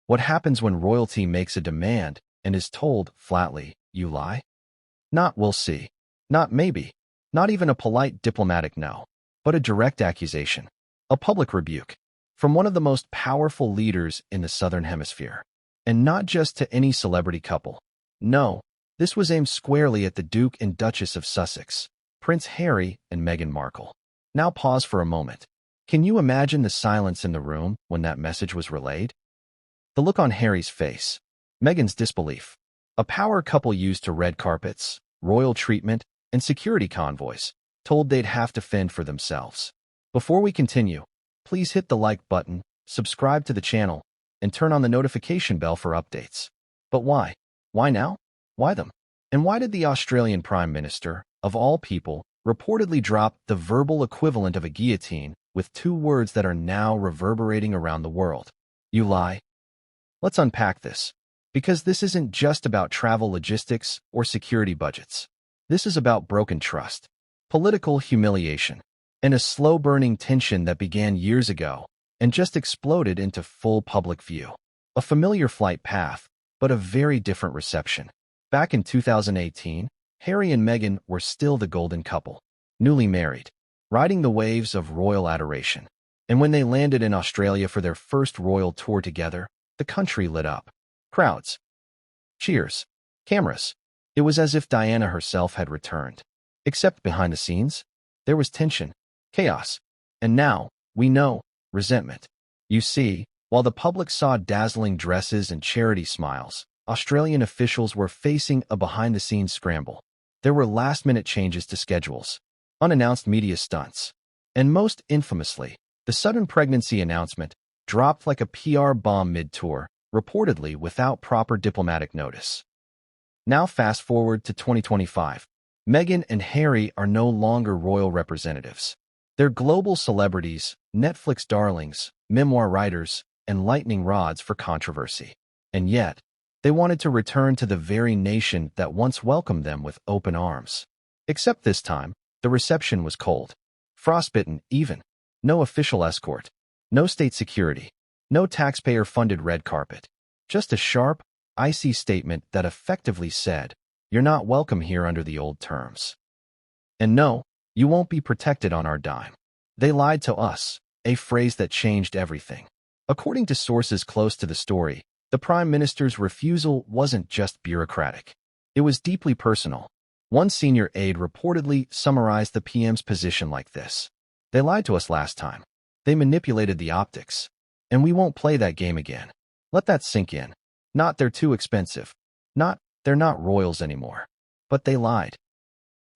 What happens when royalty makes a demand and is told flatly, "You lie"? Not "we'll see." Not maybe. Not even a polite diplomatic no. But a direct accusation. A public rebuke. From one of the most powerful leaders in the Southern Hemisphere. And not just to any celebrity couple. No, this was aimed squarely at the Duke and Duchess of Sussex, Prince Harry and Meghan Markle. Now pause for a moment. Can you imagine the silence in the room when that message was relayed? The look on Harry's face. Meghan's disbelief. A power couple used to red carpets, royal treatment, and security convoys, told they'd have to fend for themselves. Before we continue, please hit the like button, subscribe to the channel, and turn on the notification bell for updates. But why? Why now? Why them? And why did the Australian Prime Minister, of all people, reportedly drop the verbal equivalent of a guillotine with two words that are now reverberating around the world? You lie. Let's unpack this, because this isn't just about travel logistics or security budgets. This is about broken trust, political humiliation, and a slow-burning tension that began years ago and just exploded into full public view. A familiar flight path, but a very different reception. Back in 2018, Harry and Meghan were still the golden couple, newly married, riding the waves of royal adoration. And when they landed in Australia for their first royal tour together, the country lit up. Crowds. Cheers. Cameras. It was as if Diana herself had returned. Except behind the scenes, there was tension, chaos, and now, we know, resentment. You see, while the public saw dazzling dresses and charity smiles, Australian officials were facing a behind-the-scenes scramble. There were last-minute changes to schedules, unannounced media stunts, and most infamously, the sudden pregnancy announcement dropped like a PR bomb mid-tour, reportedly without proper diplomatic notice. Now fast forward to 2025. Meghan and Harry are no longer royal representatives. They're global celebrities, Netflix darlings, memoir writers, and lightning rods for controversy. And yet, they wanted to return to the very nation that once welcomed them with open arms. Except this time, the reception was cold. Frostbitten, even. No official escort. No state security. No taxpayer-funded red carpet. Just a sharp, icy statement that effectively said, "You're not welcome here under the old terms. And no, you won't be protected on our dime." They lied to us, a phrase that changed everything. According to sources close to the story, the Prime Minister's refusal wasn't just bureaucratic. It was deeply personal. One senior aide reportedly summarized the PM's position like this: "They lied to us last time. They manipulated the optics. And we won't play that game again." Let that sink in. Not "they're too expensive." Not "they're not royals anymore." But they lied.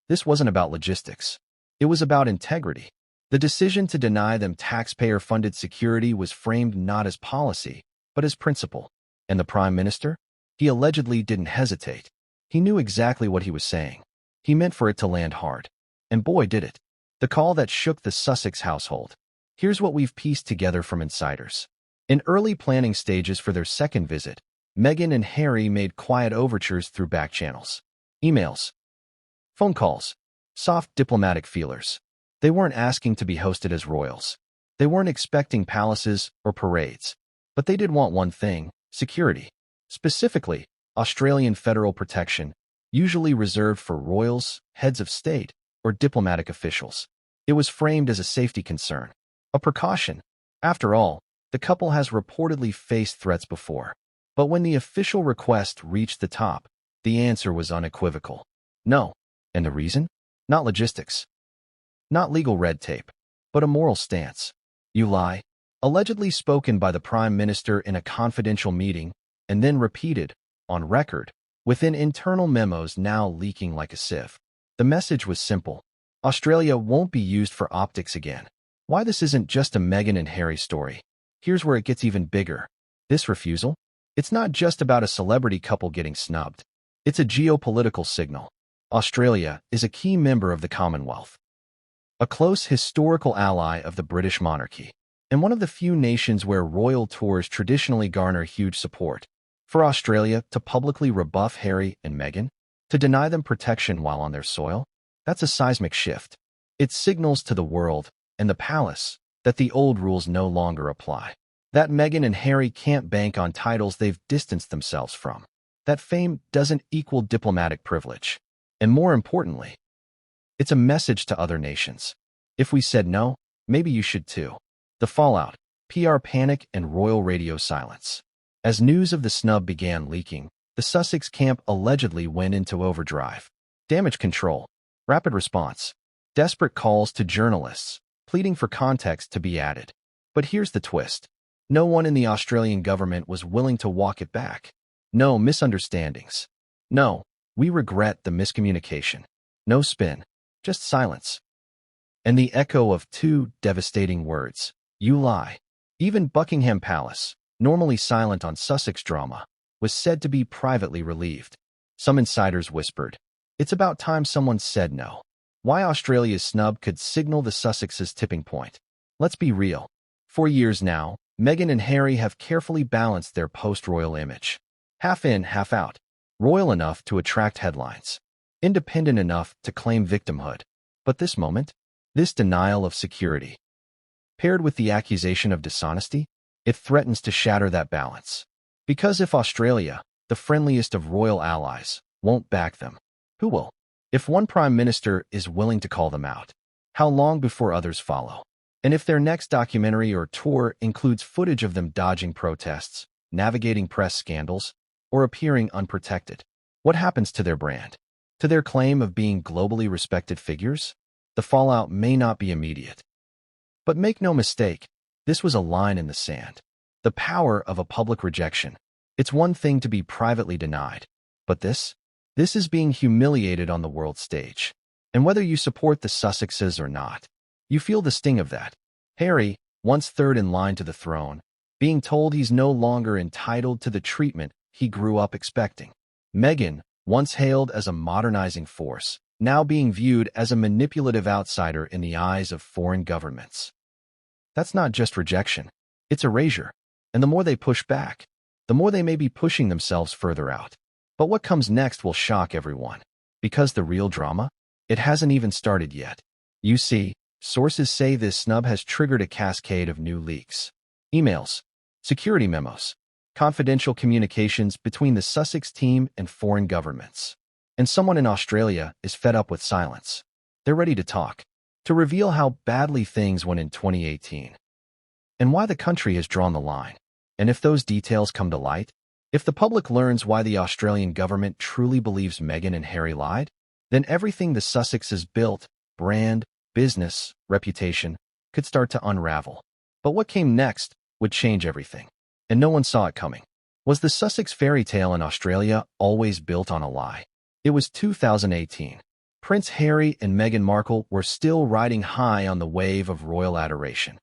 This wasn't about logistics. It was about integrity. The decision to deny them taxpayer-funded security was framed not as policy, but as principle. And the Prime Minister? He allegedly didn't hesitate. He knew exactly what he was saying. He meant for it to land hard. And boy, did it. The call that shook the Sussex household. Here's what we've pieced together from insiders. In early planning stages for their second visit, Meghan and Harry made quiet overtures through back channels, emails, phone calls, soft diplomatic feelers. They weren't asking to be hosted as royals. They weren't expecting palaces or parades. But they did want one thing: security. Specifically, Australian federal protection, usually reserved for royals, heads of state, or diplomatic officials. It was framed as a safety concern, a precaution. After all, the couple has reportedly faced threats before. But when the official request reached the top, the answer was unequivocal. No. And the reason? Not logistics. Not legal red tape. But a moral stance. "You lie," allegedly spoken by the Prime Minister in a confidential meeting, and then repeated, on record, within internal memos now leaking like a sieve. The message was simple. Australia won't be used for optics again. Why this isn't just a Meghan and Harry story. Here's where it gets even bigger. This refusal? It's not just about a celebrity couple getting snubbed. It's a geopolitical signal. Australia is a key member of the Commonwealth, a close historical ally of the British monarchy, and one of the few nations where royal tours traditionally garner huge support. For Australia to publicly rebuff Harry and Meghan, to deny them protection while on their soil, that's a seismic shift. It signals to the world and the palace that the old rules no longer apply. That Meghan and Harry can't bank on titles they've distanced themselves from. That fame doesn't equal diplomatic privilege. And more importantly, it's a message to other nations. If we said no, maybe you should too. The fallout, PR panic, and royal radio silence. As news of the snub began leaking, the Sussex camp allegedly went into overdrive. Damage control, rapid response, desperate calls to journalists, pleading for context to be added. But here's the twist. No one in the Australian government was willing to walk it back. No misunderstandings. No, we regret the miscommunication. No spin, just silence. And the echo of two devastating words. You lie. Even Buckingham Palace, normally silent on Sussex drama, was said to be privately relieved. Some insiders whispered, it's about time someone said no. Why Australia's snub could signal the Sussexes' tipping point. Let's be real. For years now, Meghan and Harry have carefully balanced their post-royal image. Half in, half out. Royal enough to attract headlines. Independent enough to claim victimhood. But this moment, this denial of security, paired with the accusation of dishonesty, it threatens to shatter that balance. Because if Australia, the friendliest of royal allies, won't back them, who will? If one prime minister is willing to call them out, how long before others follow? And if their next documentary or tour includes footage of them dodging protests, navigating press scandals, or appearing unprotected, what happens to their brand? To their claim of being globally respected figures? The fallout may not be immediate. But make no mistake, this was a line in the sand. The power of a public rejection. It's one thing to be privately denied, but this is being humiliated on the world stage. And whether you support the Sussexes or not, you feel the sting of that. Harry, once third in line to the throne, being told he's no longer entitled to the treatment he grew up expecting. Meghan, once hailed as a modernizing force, now being viewed as a manipulative outsider in the eyes of foreign governments. That's not just rejection, it's erasure. And the more they push back, the more they may be pushing themselves further out. But what comes next will shock everyone. Because the real drama? It hasn't even started yet. You see, sources say this snub has triggered a cascade of new leaks. Emails, security memos, confidential communications between the Sussex team and foreign governments. And someone in Australia is fed up with silence. They're ready to talk, to reveal how badly things went in 2018. And why the country has drawn the line. And if those details come to light, if the public learns why the Australian government truly believes Meghan and Harry lied, then everything the Sussexes built, brand, business, reputation, could start to unravel. But what came next would change everything. And no one saw it coming. Was the Sussex fairy tale in Australia always built on a lie? It was 2018. Prince Harry and Meghan Markle were still riding high on the wave of royal adoration.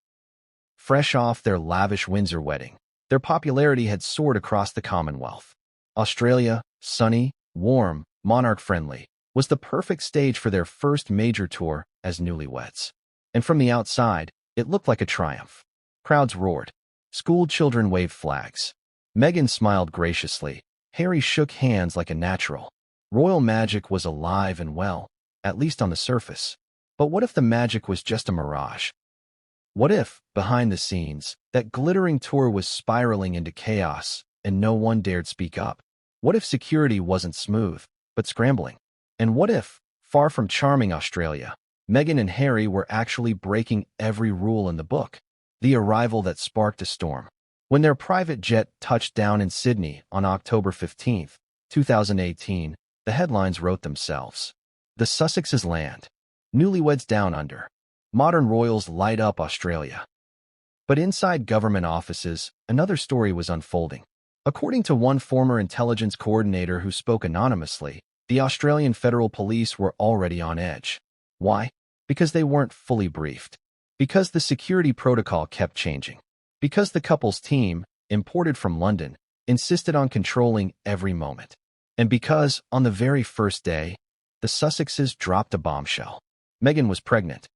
Fresh off their lavish Windsor wedding, their popularity had soared across the Commonwealth. Australia, sunny, warm, monarch-friendly, was the perfect stage for their first major tour as newlyweds. And from the outside, it looked like a triumph. Crowds roared. School children waved flags. Meghan smiled graciously. Harry shook hands like a natural. Royal magic was alive and well, at least on the surface. But what if the magic was just a mirage? What if, behind the scenes, that glittering tour was spiraling into chaos and no one dared speak up? What if security wasn't smooth, but scrambling? And what if, far from charming Australia, Meghan and Harry were actually breaking every rule in the book? The arrival that sparked a storm. When their private jet touched down in Sydney on October 15, 2018, the headlines wrote themselves. The Sussexes land. Newlyweds down under. Modern royals light up Australia. But inside government offices, another story was unfolding. According to one former intelligence coordinator who spoke anonymously, the Australian Federal Police were already on edge. Why? Because they weren't fully briefed. Because the security protocol kept changing. Because the couple's team, imported from London, insisted on controlling every moment. And because, on the very first day, the Sussexes dropped a bombshell. Meghan was pregnant.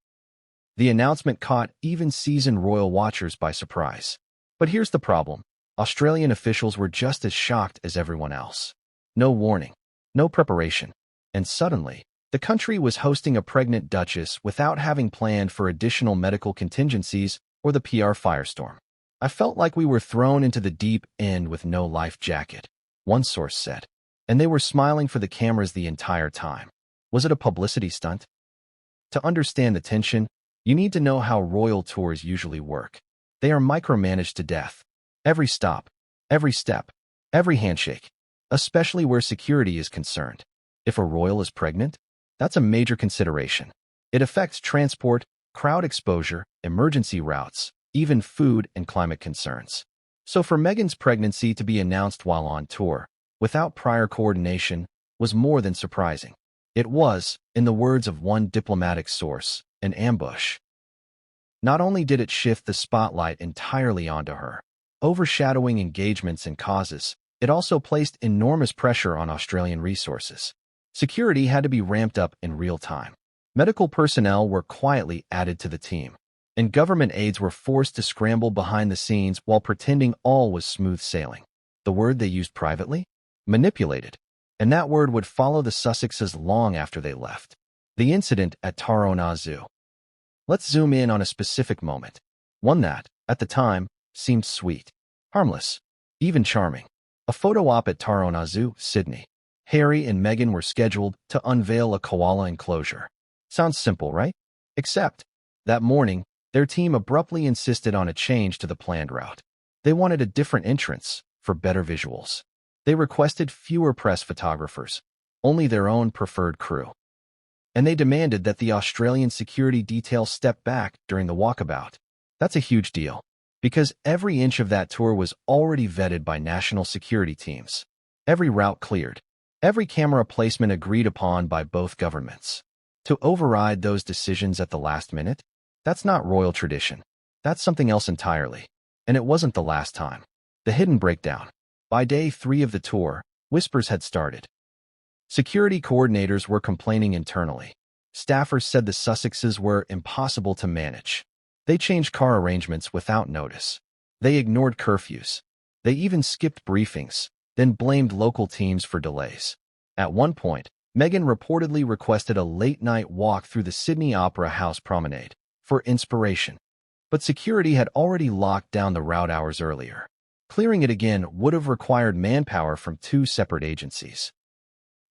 The announcement caught even seasoned royal watchers by surprise. But here's the problem. Australian officials were just as shocked as everyone else. No warning, no preparation. And suddenly, the country was hosting a pregnant duchess without having planned for additional medical contingencies or the PR firestorm. I felt like we were thrown into the deep end with no life jacket, one source said. And they were smiling for the cameras the entire time. Was it a publicity stunt? To understand the tension, you need to know how royal tours usually work. They are micromanaged to death. Every stop, every step, every handshake, especially where security is concerned. If a royal is pregnant, that's a major consideration. It affects transport, crowd exposure, emergency routes, even food and climate concerns. So for Meghan's pregnancy to be announced while on tour, without prior coordination, was more than surprising. It was, in the words of one diplomatic source, an ambush. Not only did it shift the spotlight entirely onto her, overshadowing engagements and causes, it also placed enormous pressure on Australian resources. Security had to be ramped up in real time. Medical personnel were quietly added to the team, and government aides were forced to scramble behind the scenes while pretending all was smooth sailing. The word they used privately? Manipulated. And that word would follow the Sussexes long after they left. The incident at Taronga Zoo. Let's zoom in on a specific moment. One that, at the time, seemed sweet, harmless, even charming. A photo op at Taronga Zoo, Sydney. Harry and Meghan were scheduled to unveil a koala enclosure. Sounds simple, right? Except, that morning, their team abruptly insisted on a change to the planned route. They wanted a different entrance, for better visuals. They requested fewer press photographers, only their own preferred crew. And they demanded that the Australian security detail step back during the walkabout. That's a huge deal, because every inch of that tour was already vetted by national security teams. Every route cleared. Every camera placement agreed upon by both governments. To override those decisions at the last minute? That's not royal tradition. That's something else entirely. And it wasn't the last time. The hidden breakdown. By day 3 of the tour, whispers had started. Security coordinators were complaining internally. Staffers said the Sussexes were impossible to manage. They changed car arrangements without notice. They ignored curfews. They even skipped briefings, then blamed local teams for delays. At one point, Meghan reportedly requested a late-night walk through the Sydney Opera House promenade for inspiration. But security had already locked down the route hours earlier. Clearing it again would have required manpower from 2 separate agencies.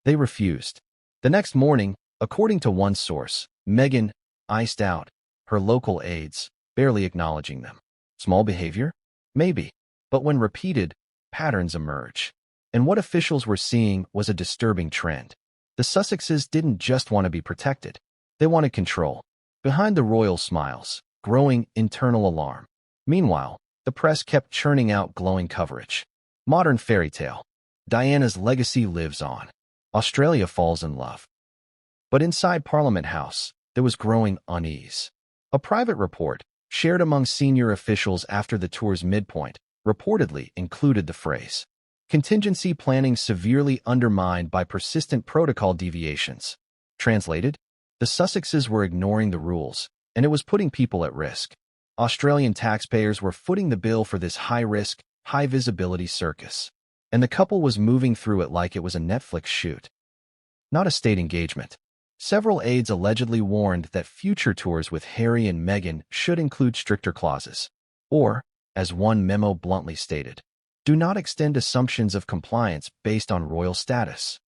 They refused. The next morning, according to one source, Meghan iced out her local aides, barely acknowledging them. Small behavior? Maybe. But when repeated, patterns emerge. And what officials were seeing was a disturbing trend. The Sussexes didn't just want to be protected. They wanted control. Behind the royal smiles, growing internal alarm. Meanwhile, the press kept churning out glowing coverage. Modern fairy tale. Diana's legacy lives on. Australia falls in love. But inside Parliament House, there was growing unease. A private report, shared among senior officials after the tour's midpoint, reportedly included the phrase, "Contingency planning severely undermined by persistent protocol deviations." Translated, the Sussexes were ignoring the rules, and it was putting people at risk. Australian taxpayers were footing the bill for this high-risk, high-visibility circus. And the couple was moving through it like it was a Netflix shoot, not a state engagement. Several aides allegedly warned that future tours with Harry and Meghan should include stricter clauses. Or, as one memo bluntly stated, do not extend assumptions of compliance based on royal status.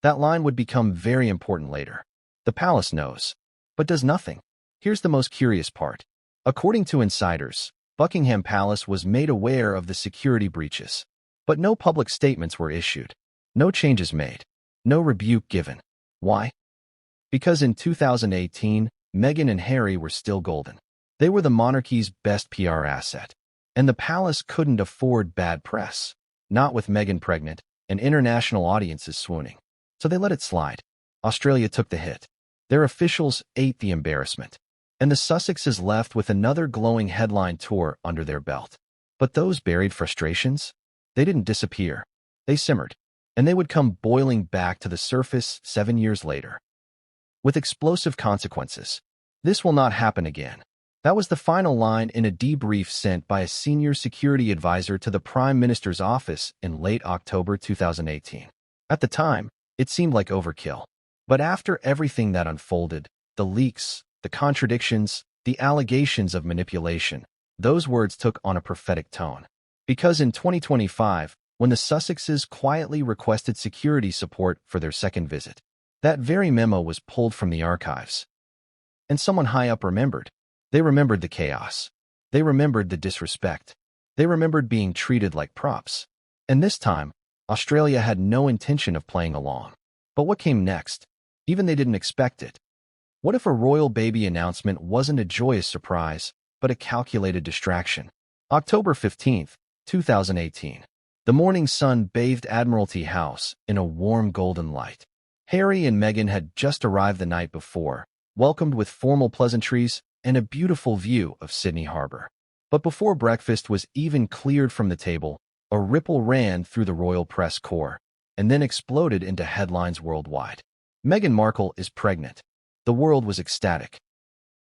That line would become very important later. The palace knows, but does nothing. Here's the most curious part. According to insiders, Buckingham Palace was made aware of the security breaches. But no public statements were issued. No changes made. No rebuke given. Why? Because in 2018, Meghan and Harry were still golden. They were the monarchy's best PR asset. And the palace couldn't afford bad press. Not with Meghan pregnant and international audiences swooning. So they let it slide. Australia took the hit. Their officials ate the embarrassment. And the Sussexes left with another glowing headline tour under their belt. But those buried frustrations? They didn't disappear. They simmered. And they would come boiling back to the surface 7 years later. With explosive consequences. This will not happen again. That was the final line in a debrief sent by a senior security advisor to the Prime Minister's office in late October 2018. At the time, it seemed like overkill. But after everything that unfolded, the leaks, the contradictions, the allegations of manipulation, those words took on a prophetic tone. Because in 2025, when the Sussexes quietly requested security support for their second visit, that very memo was pulled from the archives. And someone high up remembered. They remembered the chaos. They remembered the disrespect. They remembered being treated like props. And this time, Australia had no intention of playing along. But what came next? Even they didn't expect it. What if a royal baby announcement wasn't a joyous surprise, but a calculated distraction? October 15th, 2018. The morning sun bathed Admiralty House in a warm golden light. Harry and Meghan had just arrived the night before, welcomed with formal pleasantries and a beautiful view of Sydney Harbour. But before breakfast was even cleared from the table, a ripple ran through the royal press corps and then exploded into headlines worldwide. Meghan Markle is pregnant. The world was ecstatic.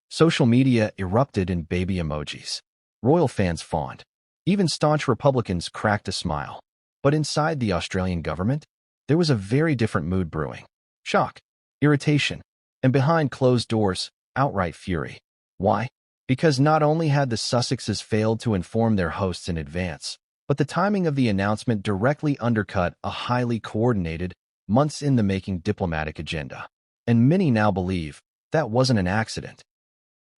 Social media erupted in baby emojis. Royal fans fawned. Even staunch Republicans cracked a smile. But inside the Australian government, there was a very different mood brewing. Shock, irritation, and behind closed doors, outright fury. Why? Because not only had the Sussexes failed to inform their hosts in advance, but the timing of the announcement directly undercut a highly coordinated, months-in-the-making diplomatic agenda. And many now believe that wasn't an accident.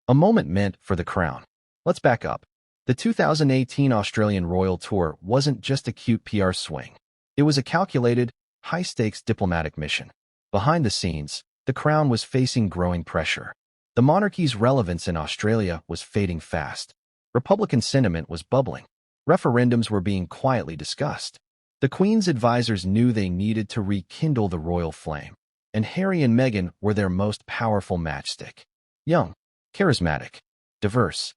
A moment meant for the crown. Let's back up. The 2018 Australian Royal Tour wasn't just a cute PR swing. It was a calculated, high-stakes diplomatic mission. Behind the scenes, the crown was facing growing pressure. The monarchy's relevance in Australia was fading fast. Republican sentiment was bubbling. Referendums were being quietly discussed. The Queen's advisors knew they needed to rekindle the royal flame, and Harry and Meghan were their most powerful matchstick. Young, charismatic, diverse,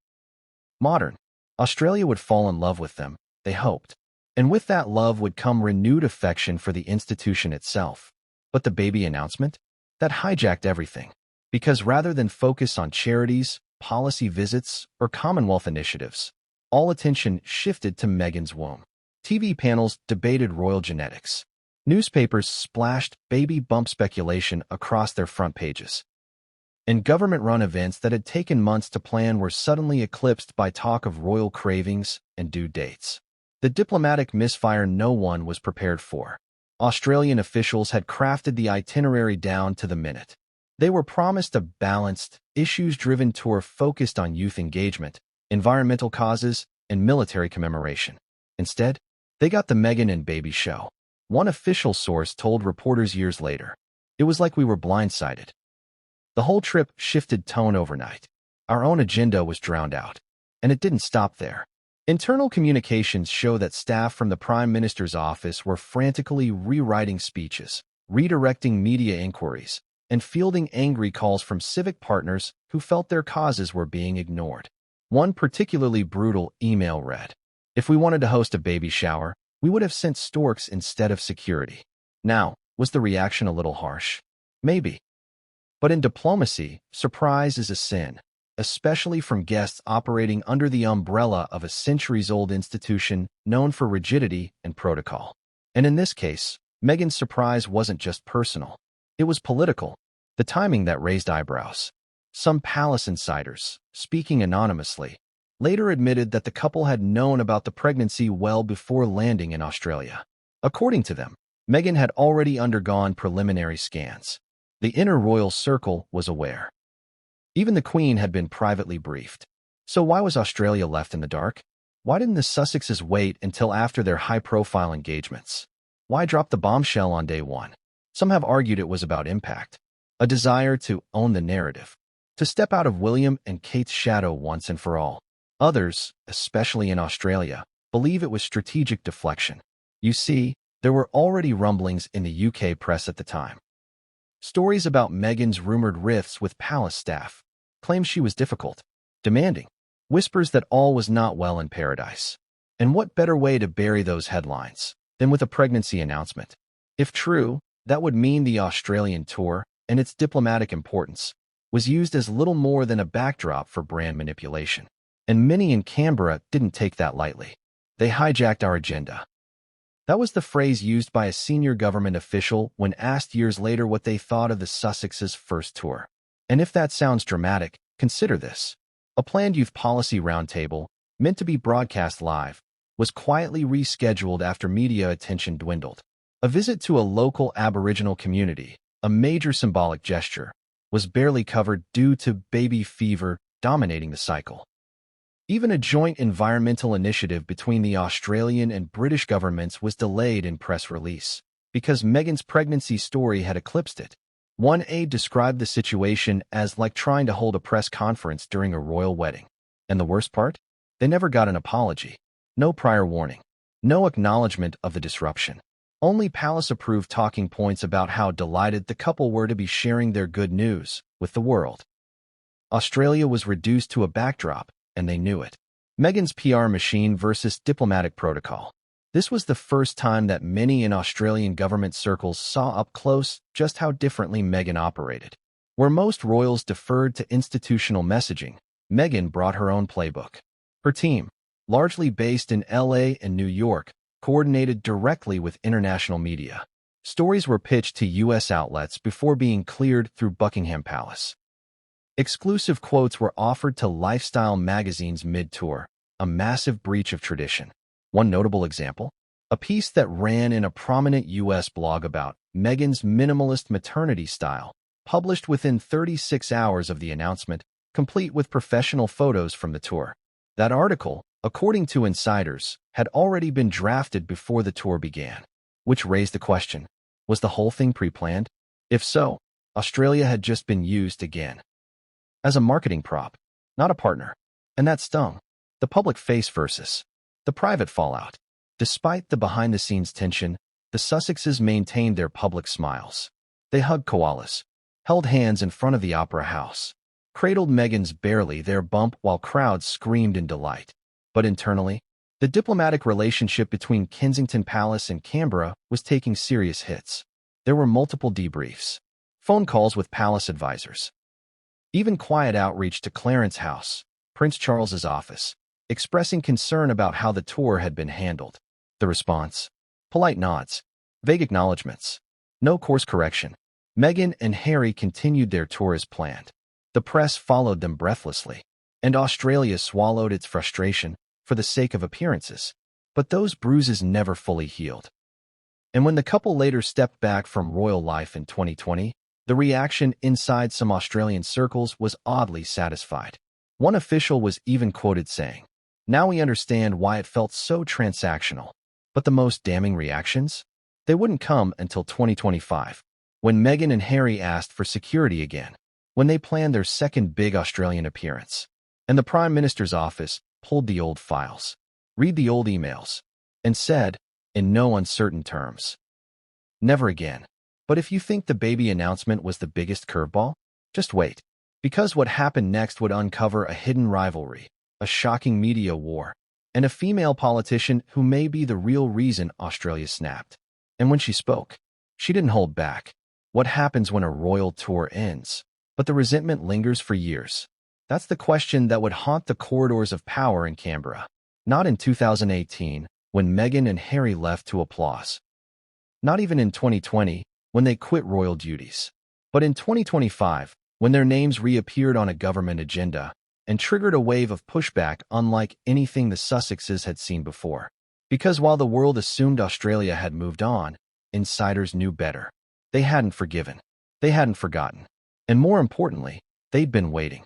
modern, Australia would fall in love with them, they hoped. And with that love would come renewed affection for the institution itself. But the baby announcement? That hijacked everything. Because rather than focus on charities, policy visits, or Commonwealth initiatives, all attention shifted to Meghan's womb. TV panels debated royal genetics. Newspapers splashed baby bump speculation across their front pages. And government-run events that had taken months to plan were suddenly eclipsed by talk of royal cravings and due dates. The diplomatic misfire no one was prepared for. Australian officials had crafted the itinerary down to the minute. They were promised a balanced, issues-driven tour focused on youth engagement, environmental causes, and military commemoration. Instead, they got the Meghan and baby show. One official source told reporters years later, "It was like we were blindsided." The whole trip shifted tone overnight. Our own agenda was drowned out. And it didn't stop there. Internal communications show that staff from the Prime Minister's office were frantically rewriting speeches, redirecting media inquiries, and fielding angry calls from civic partners who felt their causes were being ignored. One particularly brutal email read, "If we wanted to host a baby shower, we would have sent storks instead of security." Now, was the reaction a little harsh? Maybe. But in diplomacy, surprise is a sin, especially from guests operating under the umbrella of a centuries-old institution known for rigidity and protocol. And in this case, Meghan's surprise wasn't just personal. It was political, the timing that raised eyebrows. Some palace insiders, speaking anonymously, later admitted that the couple had known about the pregnancy well before landing in Australia. According to them, Meghan had already undergone preliminary scans. The inner royal circle was aware. Even the Queen had been privately briefed. So why was Australia left in the dark? Why didn't the Sussexes wait until after their high-profile engagements? Why drop the bombshell on day one? Some have argued it was about impact, a desire to own the narrative, to step out of William and Kate's shadow once and for all. Others, especially in Australia, believe it was strategic deflection. You see, there were already rumblings in the UK press at the time. Stories about Meghan's rumored rifts with palace staff, claims she was difficult, demanding, whispers that all was not well in paradise. And what better way to bury those headlines than with a pregnancy announcement? If true, that would mean the Australian tour, and its diplomatic importance, was used as little more than a backdrop for brand manipulation. And many in Canberra didn't take that lightly. They hijacked our agenda. That was the phrase used by a senior government official when asked years later what they thought of the Sussexes' first tour. And if that sounds dramatic, consider this. A planned youth policy roundtable, meant to be broadcast live, was quietly rescheduled after media attention dwindled. A visit to a local Aboriginal community, a major symbolic gesture, was barely covered due to baby fever dominating the cycle. Even a joint environmental initiative between the Australian and British governments was delayed in press release, because Meghan's pregnancy story had eclipsed it. One aide described the situation as like trying to hold a press conference during a royal wedding. And the worst part? They never got an apology. No prior warning. No acknowledgement of the disruption. Only palace-approved talking points about how delighted the couple were to be sharing their good news with the world. Australia was reduced to a backdrop, and they knew it. Meghan's PR machine versus diplomatic protocol. This was the first time that many in Australian government circles saw up close just how differently Meghan operated. Where most royals deferred to institutional messaging, Meghan brought her own playbook. Her team, largely based in LA and New York, coordinated directly with international media. Stories were pitched to U.S. outlets before being cleared through Buckingham Palace. Exclusive quotes were offered to lifestyle magazines mid-tour, a massive breach of tradition. One notable example? A piece that ran in a prominent U.S. blog about Meghan's minimalist maternity style, published within 36 hours of the announcement, complete with professional photos from the tour. That article, according to insiders, had already been drafted before the tour began, which raised the question, was the whole thing pre-planned? If so, Australia had just been used again as a marketing prop, not a partner. And that stung. The public face versus the private fallout. Despite the behind-the-scenes tension, the Sussexes maintained their public smiles. They hugged koalas, held hands in front of the Opera House, cradled Meghan's barely there bump while crowds screamed in delight. But internally, the diplomatic relationship between Kensington Palace and Canberra was taking serious hits. There were multiple debriefs, phone calls with palace advisors, even quiet outreach to Clarence House, Prince Charles's office, expressing concern about how the tour had been handled. The response? Polite nods, vague acknowledgments, no course correction. Meghan and Harry continued their tour as planned. The press followed them breathlessly, and Australia swallowed its frustration for the sake of appearances. But those bruises never fully healed. And when the couple later stepped back from royal life in 2020, the reaction inside some Australian circles was oddly satisfied. One official was even quoted saying, "Now we understand why it felt so transactional." But the most damning reactions? They wouldn't come until 2025, when Meghan and Harry asked for security again, when they planned their second big Australian appearance. And the Prime Minister's office pulled the old files, read the old emails, and said, in no uncertain terms, never again. But if you think the baby announcement was the biggest curveball, just wait. Because what happened next would uncover a hidden rivalry, a shocking media war, and a female politician who may be the real reason Australia snapped. And when she spoke, she didn't hold back. What happens when a royal tour ends, but the resentment lingers for years? That's the question that would haunt the corridors of power in Canberra. Not in 2018, when Meghan and Harry left to applause. Not even in 2020, when they quit royal duties. But in 2025, when their names reappeared on a government agenda and triggered a wave of pushback unlike anything the Sussexes had seen before. Because while the world assumed Australia had moved on, insiders knew better. They hadn't forgiven. They hadn't forgotten. And more importantly, they'd been waiting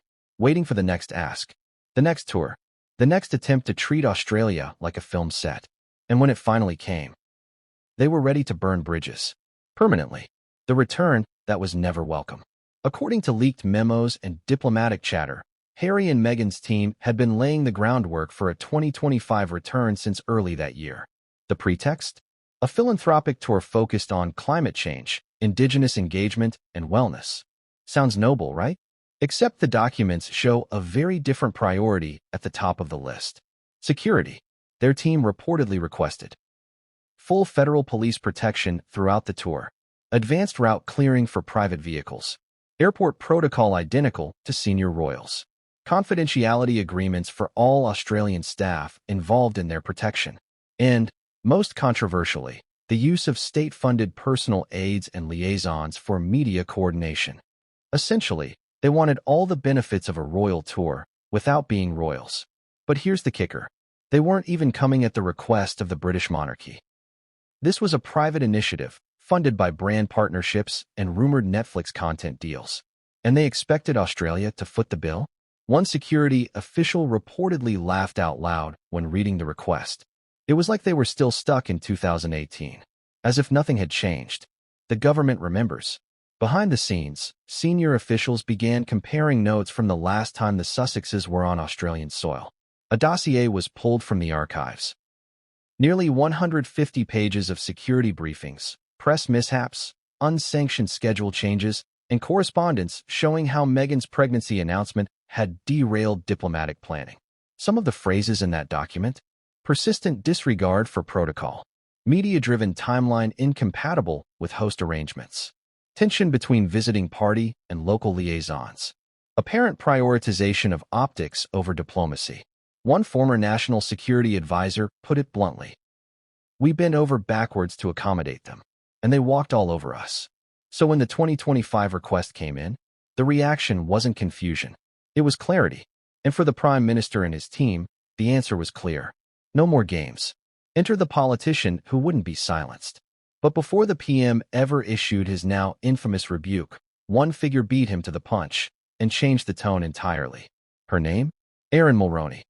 for the next ask, the next tour, the next attempt to treat Australia like a film set. And when it finally came, they were ready to burn bridges. Permanently. The return that was never welcome. According to leaked memos and diplomatic chatter, Harry and Meghan's team had been laying the groundwork for a 2025 return since early that year. The pretext? A philanthropic tour focused on climate change, indigenous engagement, and wellness. Sounds noble, right? Except the documents show a very different priority at the top of the list. Security. Their team reportedly requested full federal police protection throughout the tour, advanced route clearing for private vehicles, airport protocol identical to senior royals, confidentiality agreements for all Australian staff involved in their protection, and, most controversially, the use of state-funded personal aides and liaisons for media coordination. Essentially, they wanted all the benefits of a royal tour without being royals. But here's the kicker. They weren't even coming at the request of the British monarchy. This was a private initiative, funded by brand partnerships and rumored Netflix content deals. And they expected Australia to foot the bill? One security official reportedly laughed out loud when reading the request. It was like they were still stuck in 2018, as if nothing had changed. The government remembers. Behind the scenes, senior officials began comparing notes from the last time the Sussexes were on Australian soil. A dossier was pulled from the archives. Nearly 150 pages of security briefings, press mishaps, unsanctioned schedule changes, and correspondence showing how Meghan's pregnancy announcement had derailed diplomatic planning. Some of the phrases in that document: persistent disregard for protocol, media-driven timeline incompatible with host arrangements, tension between visiting party and local liaisons, apparent prioritization of optics over diplomacy. One former national security advisor put it bluntly: "We bent over backwards to accommodate them, and they walked all over us." So when the 2025 request came in, the reaction wasn't confusion. It was clarity. And for the Prime Minister and his team, the answer was clear. No more games. Enter the politician who wouldn't be silenced. But before the PM ever issued his now infamous rebuke, one figure beat him to the punch and changed the tone entirely. Her name? Erin Mulroney.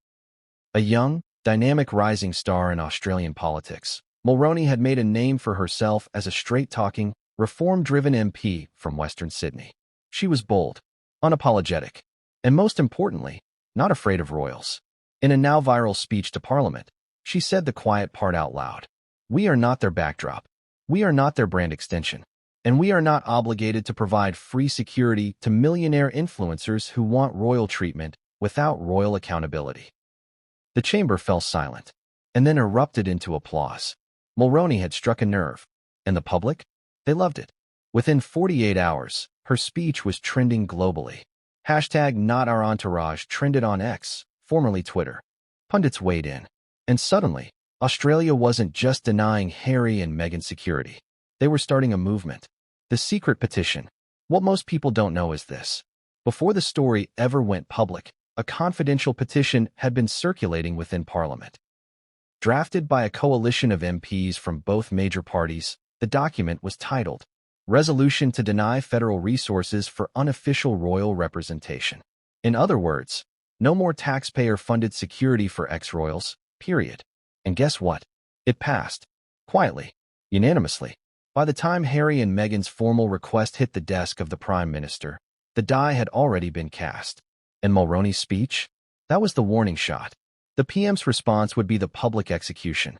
A young, dynamic rising star in Australian politics, Mulroney had made a name for herself as a straight-talking, reform-driven MP from Western Sydney. She was bold, unapologetic, and most importantly, not afraid of royals. In a now viral speech to Parliament, she said the quiet part out loud: "We are not their backdrop. We are not their brand extension. And we are not obligated to provide free security to millionaire influencers who want royal treatment without royal accountability." The chamber fell silent, and then erupted into applause. Mulroney had struck a nerve, and the public? They loved it. Within 48 hours, her speech was trending globally. #NotOurEntourage trended on X, formerly Twitter. Pundits weighed in. And suddenly, Australia wasn't just denying Harry and Meghan security. They were starting a movement. The secret petition. What most people don't know is this. Before the story ever went public, a confidential petition had been circulating within Parliament. Drafted by a coalition of MPs from both major parties, the document was titled Resolution to Deny Federal Resources for Unofficial Royal Representation. In other words, no more taxpayer-funded security for ex-royals, period. And guess what? It passed. Quietly. Unanimously. By the time Harry and Meghan's formal request hit the desk of the Prime Minister, the die had already been cast. And Mulroney's speech? That was the warning shot. The PM's response would be the public execution.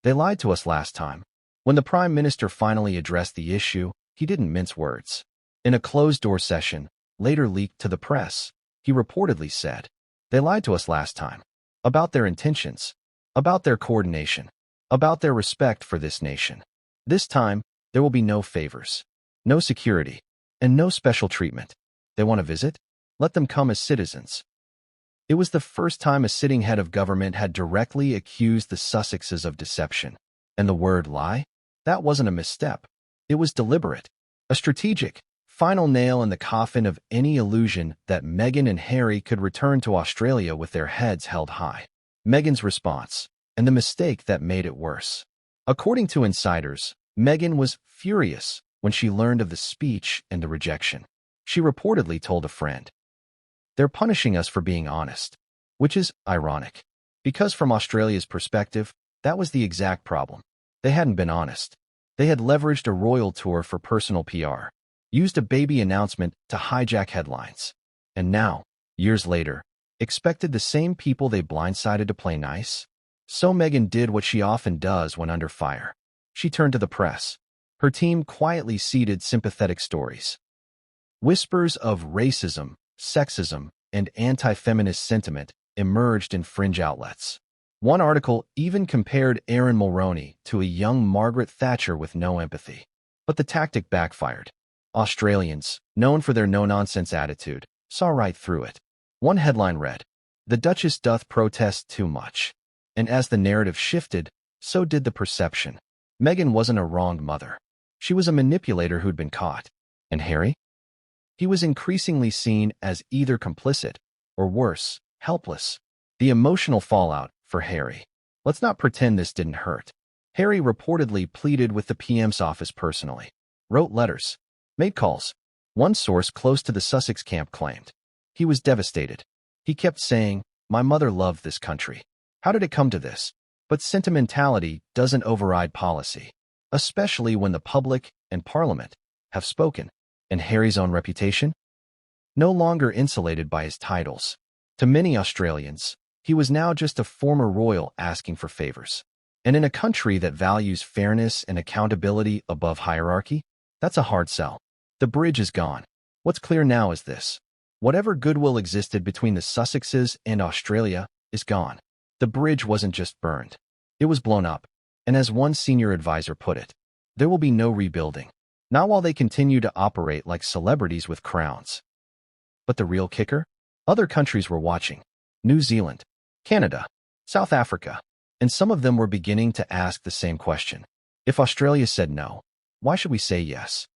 They lied to us last time. When the Prime Minister finally addressed the issue, he didn't mince words. In a closed-door session, later leaked to the press, he reportedly said, "They lied to us last time. About their intentions. About their coordination. About their respect for this nation. This time, there will be no favors. No security. And no special treatment. They want to visit? Let them come as citizens." It was the first time a sitting head of government had directly accused the Sussexes of deception. And the word lie? That wasn't a misstep. It was deliberate. A strategic, final nail in the coffin of any illusion that Meghan and Harry could return to Australia with their heads held high. Meghan's response, and the mistake that made it worse. According to insiders, Meghan was furious when she learned of the speech and the rejection. She reportedly told a friend, "They're punishing us for being honest," which is ironic, because from Australia's perspective, that was the exact problem. They hadn't been honest. They had leveraged a royal tour for personal PR, used a baby announcement to hijack headlines, and now, years later, expected the same people they blindsided to play nice. So Meghan did what she often does when under fire. She turned to the press. Her team quietly seeded sympathetic stories. Whispers of racism, sexism, and anti-feminist sentiment emerged in fringe outlets. One article even compared Erin Mulroney to a young Margaret Thatcher with no empathy. But the tactic backfired. Australians, known for their no-nonsense attitude, saw right through it. One headline read, "The Duchess doth protest too much." And as the narrative shifted, so did the perception. Meghan wasn't a wronged mother. She was a manipulator who'd been caught. And Harry? He was increasingly seen as either complicit, or worse, helpless. The emotional fallout for Harry. Let's not pretend this didn't hurt. Harry reportedly pleaded with the PM's office personally, wrote letters, made calls. One source close to the Sussex camp claimed he was devastated. He kept saying, "My mother loved this country. How did it come to this?" But sentimentality doesn't override policy, especially when the public and Parliament have spoken. And Harry's own reputation? No longer insulated by his titles. To many Australians, he was now just a former royal asking for favors. And in a country that values fairness and accountability above hierarchy, that's a hard sell. The bridge is gone. What's clear now is this. Whatever goodwill existed between the Sussexes and Australia is gone. The bridge wasn't just burned. It was blown up. And as one senior advisor put it, there will be no rebuilding. Not while they continue to operate like celebrities with crowns. But the real kicker? Other countries were watching. New Zealand, Canada, South Africa. And some of them were beginning to ask the same question. If Australia said no, why should we say yes?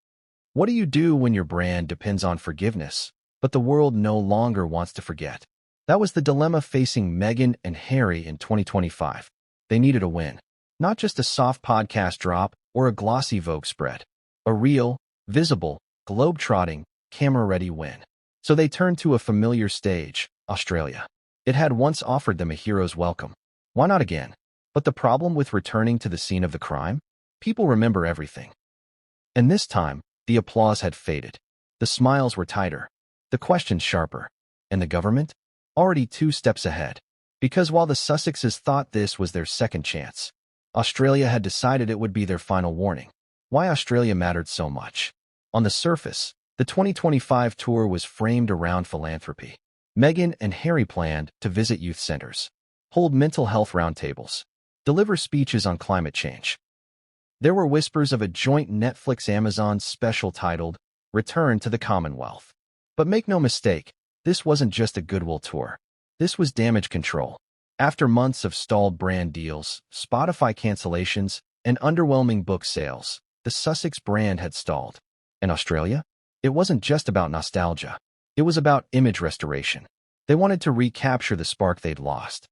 What do you do when your brand depends on forgiveness, but the world no longer wants to forget? That was the dilemma facing Meghan and Harry in 2025. They needed a win. Not just a soft podcast drop or a glossy Vogue spread. A real, visible, globe-trotting, camera-ready win. So they turned to a familiar stage, Australia. It had once offered them a hero's welcome. Why not again? But the problem with returning to the scene of the crime? People remember everything. And this time, the applause had faded. The smiles were tighter. The questions sharper. And the government? Already 2 steps ahead. Because while the Sussexes thought this was their second chance, Australia had decided it would be their final warning. Why Australia mattered so much. On the surface, the 2025 tour was framed around philanthropy. Meghan and Harry planned to visit youth centers, hold mental health roundtables, deliver speeches on climate change. There were whispers of a joint Netflix-Amazon special titled Return to the Commonwealth. But make no mistake, this wasn't just a goodwill tour. This was damage control. After months of stalled brand deals, Spotify cancellations, and underwhelming book sales, the Sussex brand had stalled. In Australia, it wasn't just about nostalgia. It was about image restoration. They wanted to recapture the spark they'd lost.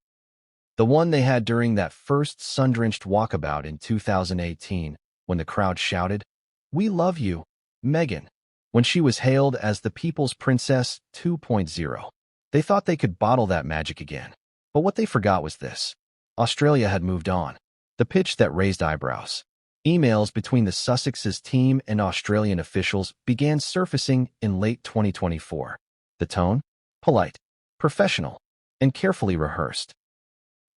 The one they had during that first sun-drenched walkabout in 2018, when the crowd shouted, "We love you, Meghan," when she was hailed as the People's Princess 2.0. They thought they could bottle that magic again. But what they forgot was this. Australia had moved on. The pitch that raised eyebrows. Emails between the Sussexes team and Australian officials began surfacing in late 2024. The tone? Polite, professional, and carefully rehearsed.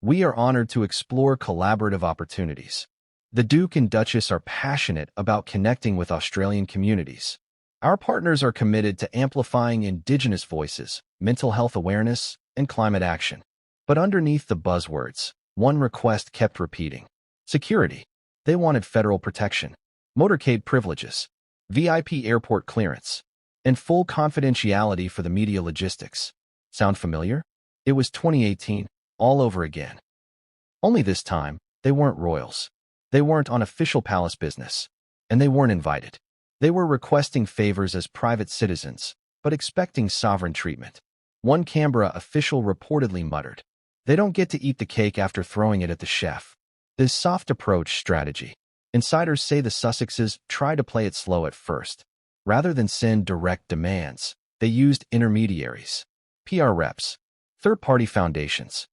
"We are honored to explore collaborative opportunities. The Duke and Duchess are passionate about connecting with Australian communities. Our partners are committed to amplifying Indigenous voices, mental health awareness, and climate action." But underneath the buzzwords, one request kept repeating. Security. They wanted federal protection, motorcade privileges, VIP airport clearance, and full confidentiality for the media logistics. Sound familiar? It was 2018, all over again. Only this time, they weren't royals. They weren't on official palace business. And they weren't invited. They were requesting favors as private citizens, but expecting sovereign treatment. One Canberra official reportedly muttered, "They don't get to eat the cake after throwing it at the chef." This soft approach strategy. Insiders say the Sussexes tried to play it slow at first. Rather than send direct demands, they used intermediaries, PR reps, third-party foundations,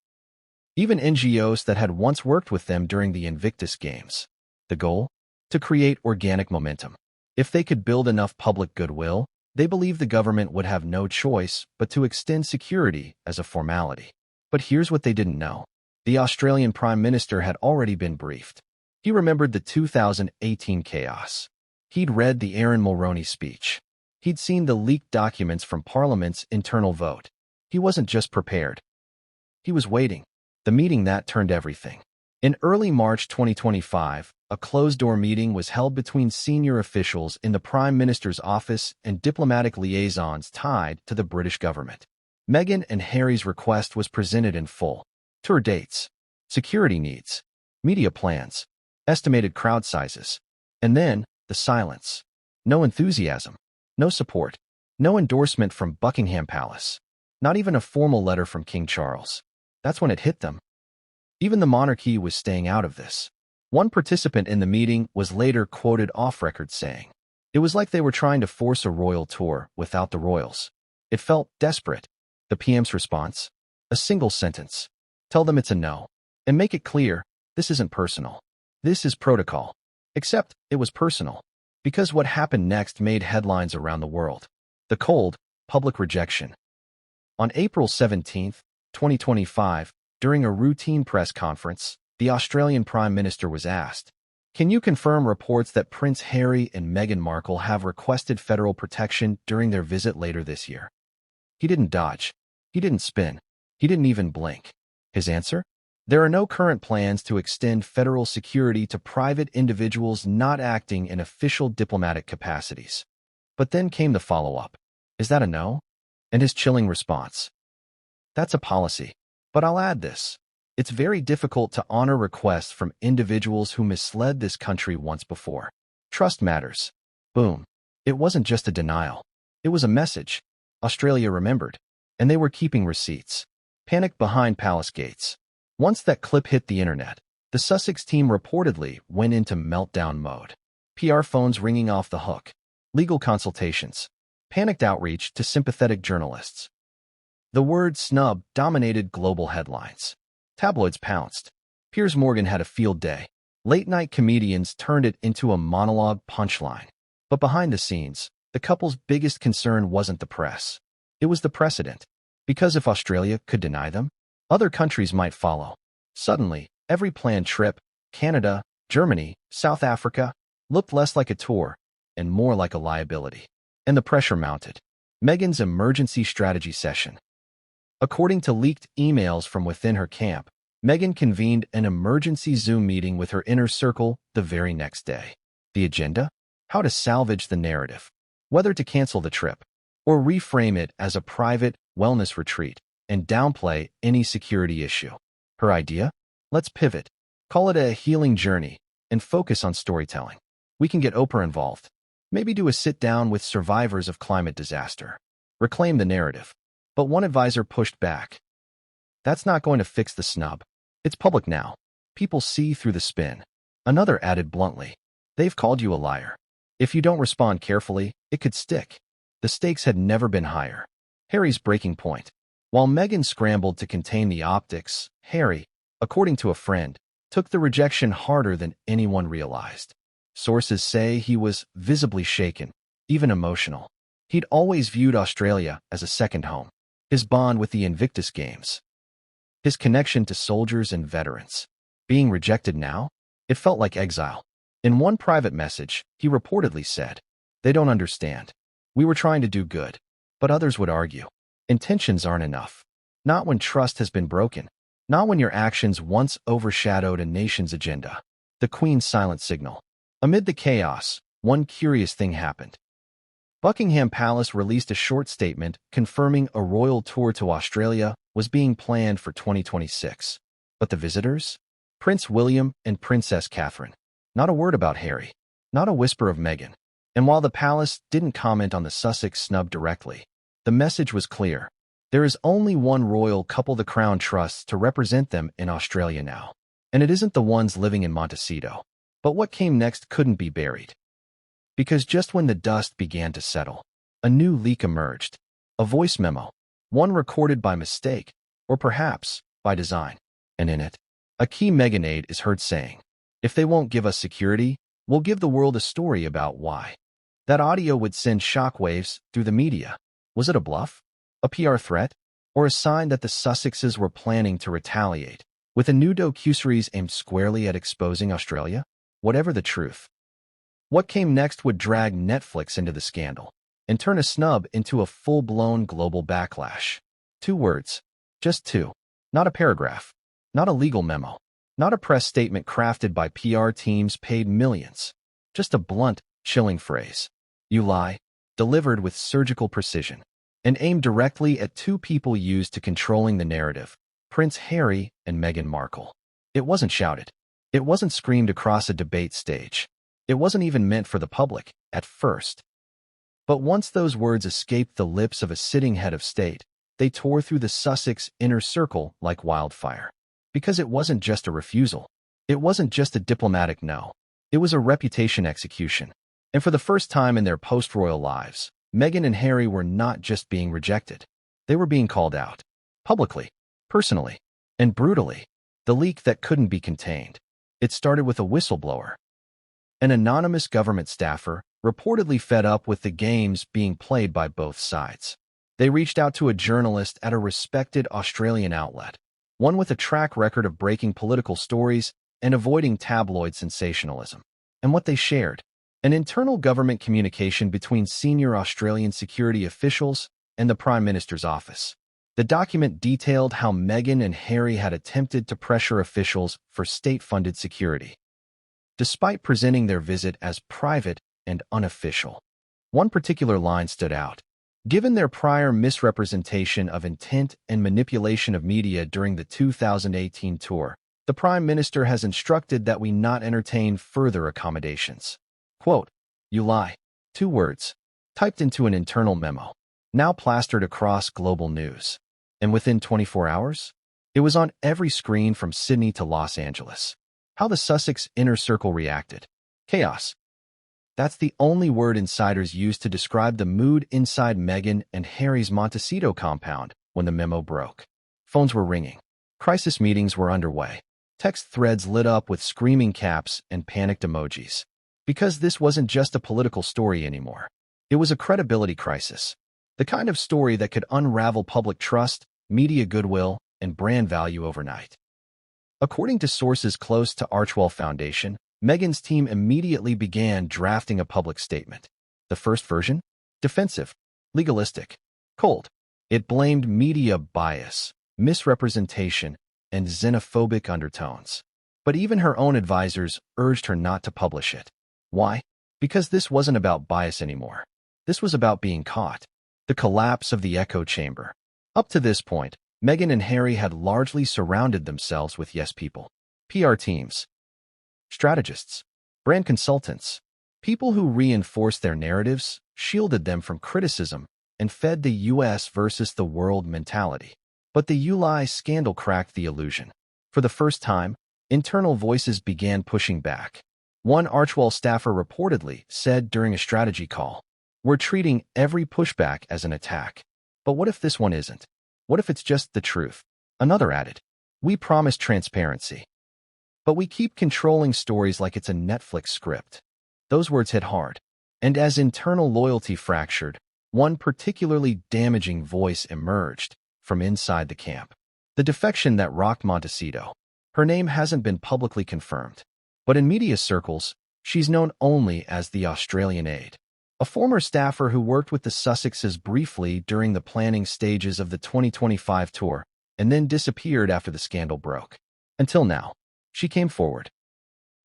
even NGOs that had once worked with them during the Invictus Games. The goal? To create organic momentum. If they could build enough public goodwill, they believed the government would have no choice but to extend security as a formality. But here's what they didn't know. The Australian Prime Minister had already been briefed. He remembered the 2018 chaos. He'd read the Aaron Mulroney speech. He'd seen the leaked documents from Parliament's internal vote. He wasn't just prepared. He was waiting. The meeting that turned everything. In early March 2025, a closed-door meeting was held between senior officials in the Prime Minister's office and diplomatic liaisons tied to the British government. Meghan and Harry's request was presented in full. Tour dates, security needs, media plans, estimated crowd sizes, and then the silence. No enthusiasm, no support, no endorsement from Buckingham Palace, not even a formal letter from King Charles. That's when it hit them. Even the monarchy was staying out of this. One participant in the meeting was later quoted off-record saying, "It was like they were trying to force a royal tour without the royals. It felt desperate." The PM's response? A single sentence. Tell them it's a no. And make it clear, this isn't personal. This is protocol. Except it was personal. Because what happened next made headlines around the world. The cold, public rejection. On April 17, 2025, during a routine press conference, the Australian Prime Minister was asked, "Can you confirm reports that Prince Harry and Meghan Markle have requested federal protection during their visit later this year?" He didn't dodge. He didn't spin. He didn't even blink. His answer? There are no current plans to extend federal security to private individuals not acting in official diplomatic capacities. But then came the follow-up. Is that a no? And his chilling response. That's a policy. But I'll add this. It's very difficult to honor requests from individuals who misled this country once before. Trust matters. Boom. It wasn't just a denial. It was a message. Australia remembered. And they were keeping receipts. Panic behind palace gates. Once that clip hit the internet, the Sussex team reportedly went into meltdown mode. PR phones ringing off the hook. Legal consultations. Panicked outreach to sympathetic journalists. The word snub dominated global headlines. Tabloids pounced. Piers Morgan had a field day. Late-night comedians turned it into a monologue punchline. But behind the scenes, the couple's biggest concern wasn't the press. It was the precedent. Because if Australia could deny them, other countries might follow. Suddenly, every planned trip, Canada, Germany, South Africa, looked less like a tour and more like a liability. And the pressure mounted. Meghan's emergency strategy session. According to leaked emails from within her camp, Meghan convened an emergency Zoom meeting with her inner circle the very next day. The agenda? How to salvage the narrative. Whether to cancel the trip or reframe it as a private wellness retreat and downplay any security issue. Her idea? Let's pivot. Call it a healing journey and focus on storytelling. We can get Oprah involved. Maybe do a sit-down with survivors of climate disaster. Reclaim the narrative. But one advisor pushed back. That's not going to fix the snub. It's public now. People see through the spin. Another added bluntly, they've called you a liar. If you don't respond carefully, it could stick. The stakes had never been higher. Harry's breaking point. While Meghan scrambled to contain the optics, Harry, according to a friend, took the rejection harder than anyone realized. Sources say he was visibly shaken, even emotional. He'd always viewed Australia as a second home. His bond with the Invictus Games. His connection to soldiers and veterans. Being rejected now? It felt like exile. In one private message, he reportedly said, "They don't understand. We were trying to do good." But others would argue, intentions aren't enough. Not when trust has been broken. Not when your actions once overshadowed a nation's agenda. The Queen's silent signal. Amid the chaos, one curious thing happened. Buckingham Palace released a short statement confirming a royal tour to Australia was being planned for 2026. But the visitors? Prince William and Princess Catherine. Not a word about Harry. Not a whisper of Meghan. And while the palace didn't comment on the Sussex snub directly, the message was clear. There is only one royal couple the Crown trusts to represent them in Australia now. And it isn't the ones living in Montecito. But what came next couldn't be buried. Because just when the dust began to settle, a new leak emerged. A voice memo. One recorded by mistake, or perhaps by design. And in it, a key Meghan aide is heard saying, "If they won't give us security, we'll give the world a story about why." That audio would send shockwaves through the media. Was it a bluff? A PR threat? Or a sign that the Sussexes were planning to retaliate, with a new docuseries aimed squarely at exposing Australia? Whatever the truth. What came next would drag Netflix into the scandal and turn a snub into a full-blown global backlash. 2 words. Just 2. Not a paragraph. Not a legal memo. Not a press statement crafted by PR teams paid millions. Just a blunt, chilling phrase. "You lie," delivered with surgical precision, and aimed directly at 2 people used to controlling the narrative, Prince Harry and Meghan Markle. It wasn't shouted. It wasn't screamed across a debate stage. It wasn't even meant for the public, at first. But once those words escaped the lips of a sitting head of state, they tore through the Sussex inner circle like wildfire. Because it wasn't just a refusal. It wasn't just a diplomatic no. It was a reputation execution. And for the first time in their post-royal lives, Meghan and Harry were not just being rejected. They were being called out. Publicly, personally, and brutally. The leak that couldn't be contained. It started with a whistleblower. An anonymous government staffer, reportedly fed up with the games being played by both sides. They reached out to a journalist at a respected Australian outlet, one with a track record of breaking political stories and avoiding tabloid sensationalism. And what they shared? An internal government communication between senior Australian security officials and the Prime Minister's office. The document detailed how Meghan and Harry had attempted to pressure officials for state-funded security, despite presenting their visit as private and unofficial. One particular line stood out. Given their prior misrepresentation of intent and manipulation of media during the 2018 tour, the Prime Minister has instructed that we not entertain further accommodations. Quote, "You lie." 2 words, typed into an internal memo, now plastered across global news. And within 24 hours, it was on every screen from Sydney to Los Angeles. How the Sussex inner circle reacted. Chaos. That's the only word insiders used to describe the mood inside Meghan and Harry's Montecito compound when the memo broke. Phones were ringing. Crisis meetings were underway. Text threads lit up with screaming caps and panicked emojis. Because this wasn't just a political story anymore. It was a credibility crisis. The kind of story that could unravel public trust, media goodwill, and brand value overnight. According to sources close to Archewell Foundation, Meghan's team immediately began drafting a public statement. The first version? Defensive, legalistic, cold. It blamed media bias, misrepresentation, and xenophobic undertones. But even her own advisors urged her not to publish it. Why? Because this wasn't about bias anymore. This was about being caught. The collapse of the echo chamber. Up to this point, Meghan and Harry had largely surrounded themselves with yes people, PR teams, strategists, brand consultants, people who reinforced their narratives, shielded them from criticism, and fed the US versus the world mentality. But the You Lie scandal cracked the illusion. For the first time, internal voices began pushing back. One Archewell staffer reportedly said during a strategy call, "We're treating every pushback as an attack. But what if this one isn't? What if it's just the truth?" Another added, "We promise transparency. But we keep controlling stories like it's a Netflix script." Those words hit hard. And as internal loyalty fractured, one particularly damaging voice emerged from inside the camp. The defection that rocked Montecito. Her name hasn't been publicly confirmed. But in media circles, she's known only as the Australian aide. A former staffer who worked with the Sussexes briefly during the planning stages of the 2025 tour and then disappeared after the scandal broke. Until now, she came forward.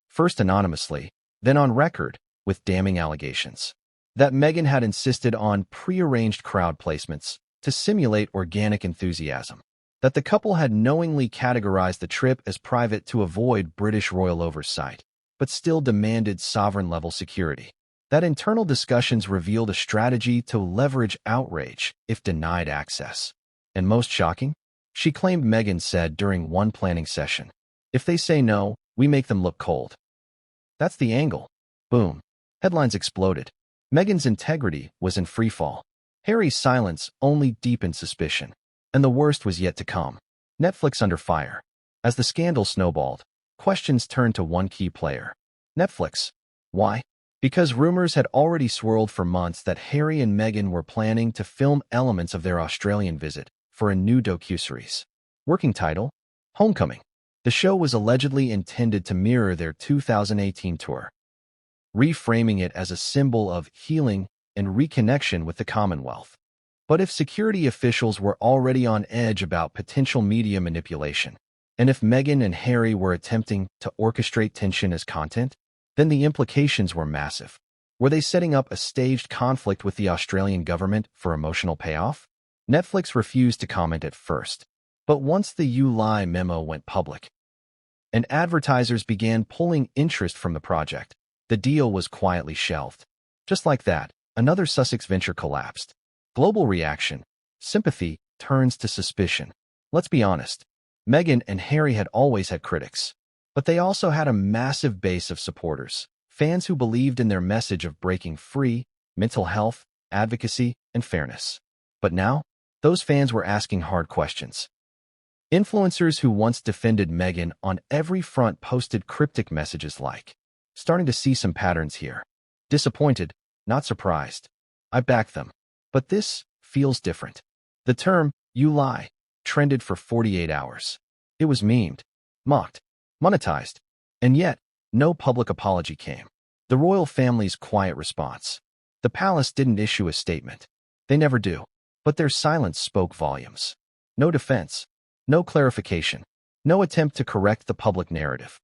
First anonymously, then on record, with damning allegations. That Meghan had insisted on prearranged crowd placements to simulate organic enthusiasm. That the couple had knowingly categorized the trip as private to avoid British royal oversight, but still demanded sovereign-level security. That internal discussions revealed a strategy to leverage outrage if denied access. And most shocking, she claimed Meghan said during one planning session, "If they say no, we make them look cold." That's the angle. Boom. Headlines exploded. Meghan's integrity was in freefall. Harry's silence only deepened suspicion. And the worst was yet to come. Netflix under fire. As the scandal snowballed, questions turned to one key player. Netflix. Why? Because rumors had already swirled for months that Harry and Meghan were planning to film elements of their Australian visit for a new docuseries. Working title? Homecoming. The show was allegedly intended to mirror their 2018 tour, reframing it as a symbol of healing and reconnection with the Commonwealth. But if security officials were already on edge about potential media manipulation, and if Meghan and Harry were attempting to orchestrate tension as content, then the implications were massive. Were they setting up a staged conflict with the Australian government for emotional payoff? Netflix refused to comment at first, but once the You Lie memo went public, and advertisers began pulling interest from the project, the deal was quietly shelved. Just like that, another Sussex venture collapsed. Global reaction, sympathy, turns to suspicion. Let's be honest, Meghan and Harry had always had critics, but they also had a massive base of supporters, fans who believed in their message of breaking free, mental health, advocacy, and fairness. But now, those fans were asking hard questions. Influencers who once defended Meghan on every front posted cryptic messages like, "Starting to see some patterns here. Disappointed, not surprised. I back them. But this feels different." The term, "you lie," trended for 48 hours. It was memed, mocked, monetized, and yet no public apology came. The royal family's quiet response. The palace didn't issue a statement. They never do. But their silence spoke volumes. No defense, no clarification, no attempt to correct the public narrative.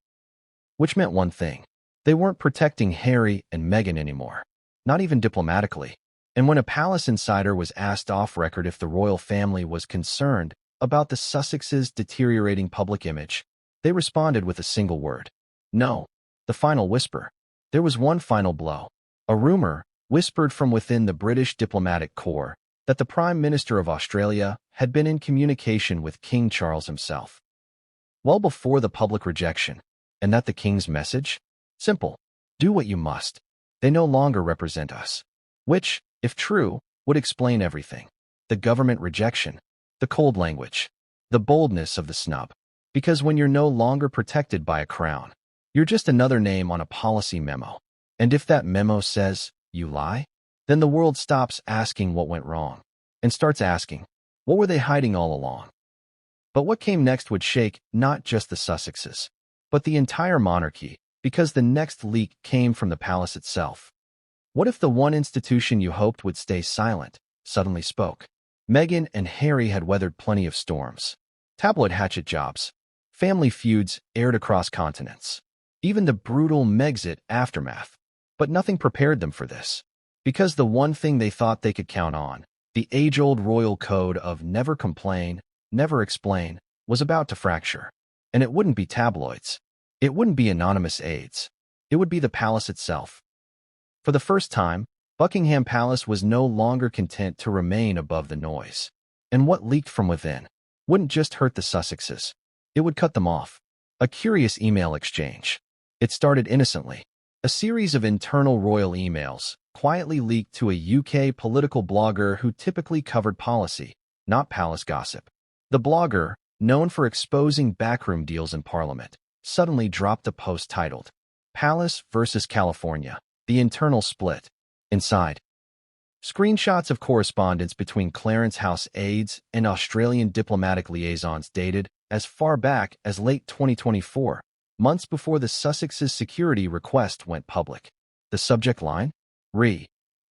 Which meant one thing. They weren't protecting Harry and Meghan anymore. Not even diplomatically. And when a palace insider was asked off record if the royal family was concerned about the Sussexes' deteriorating public image, they responded with a single word. No. The final whisper. There was one final blow. A rumor, whispered from within the British diplomatic corps, that the Prime Minister of Australia had been in communication with King Charles himself. Well before the public rejection. And that the King's message? Simple. Do what you must. They no longer represent us. Which, if true, would explain everything. The government rejection, the cold language, the boldness of the snub. Because when you're no longer protected by a crown, you're just another name on a policy memo. And if that memo says, "You lie," then the world stops asking what went wrong and starts asking, what were they hiding all along? But what came next would shake not just the Sussexes, but the entire monarchy, because the next leak came from the palace itself. What if the one institution you hoped would stay silent suddenly spoke? Meghan and Harry had weathered plenty of storms. Tabloid hatchet jobs, family feuds aired across continents, even the brutal Megxit aftermath. But nothing prepared them for this. Because the one thing they thought they could count on, the age-old royal code of never complain, never explain, was about to fracture. And it wouldn't be tabloids. It wouldn't be anonymous aides. It would be the palace itself. For the first time, Buckingham Palace was no longer content to remain above the noise. And what leaked from within wouldn't just hurt the Sussexes. It would cut them off. A curious email exchange. It started innocently. A series of internal royal emails, quietly leaked to a UK political blogger who typically covered policy, not palace gossip. The blogger, known for exposing backroom deals in Parliament, suddenly dropped a post titled, "Palace versus California, the internal split." Inside, screenshots of correspondence between Clarence House aides and Australian diplomatic liaisons dated as far back as late 2024, months before the Sussexes' security request went public. The subject line?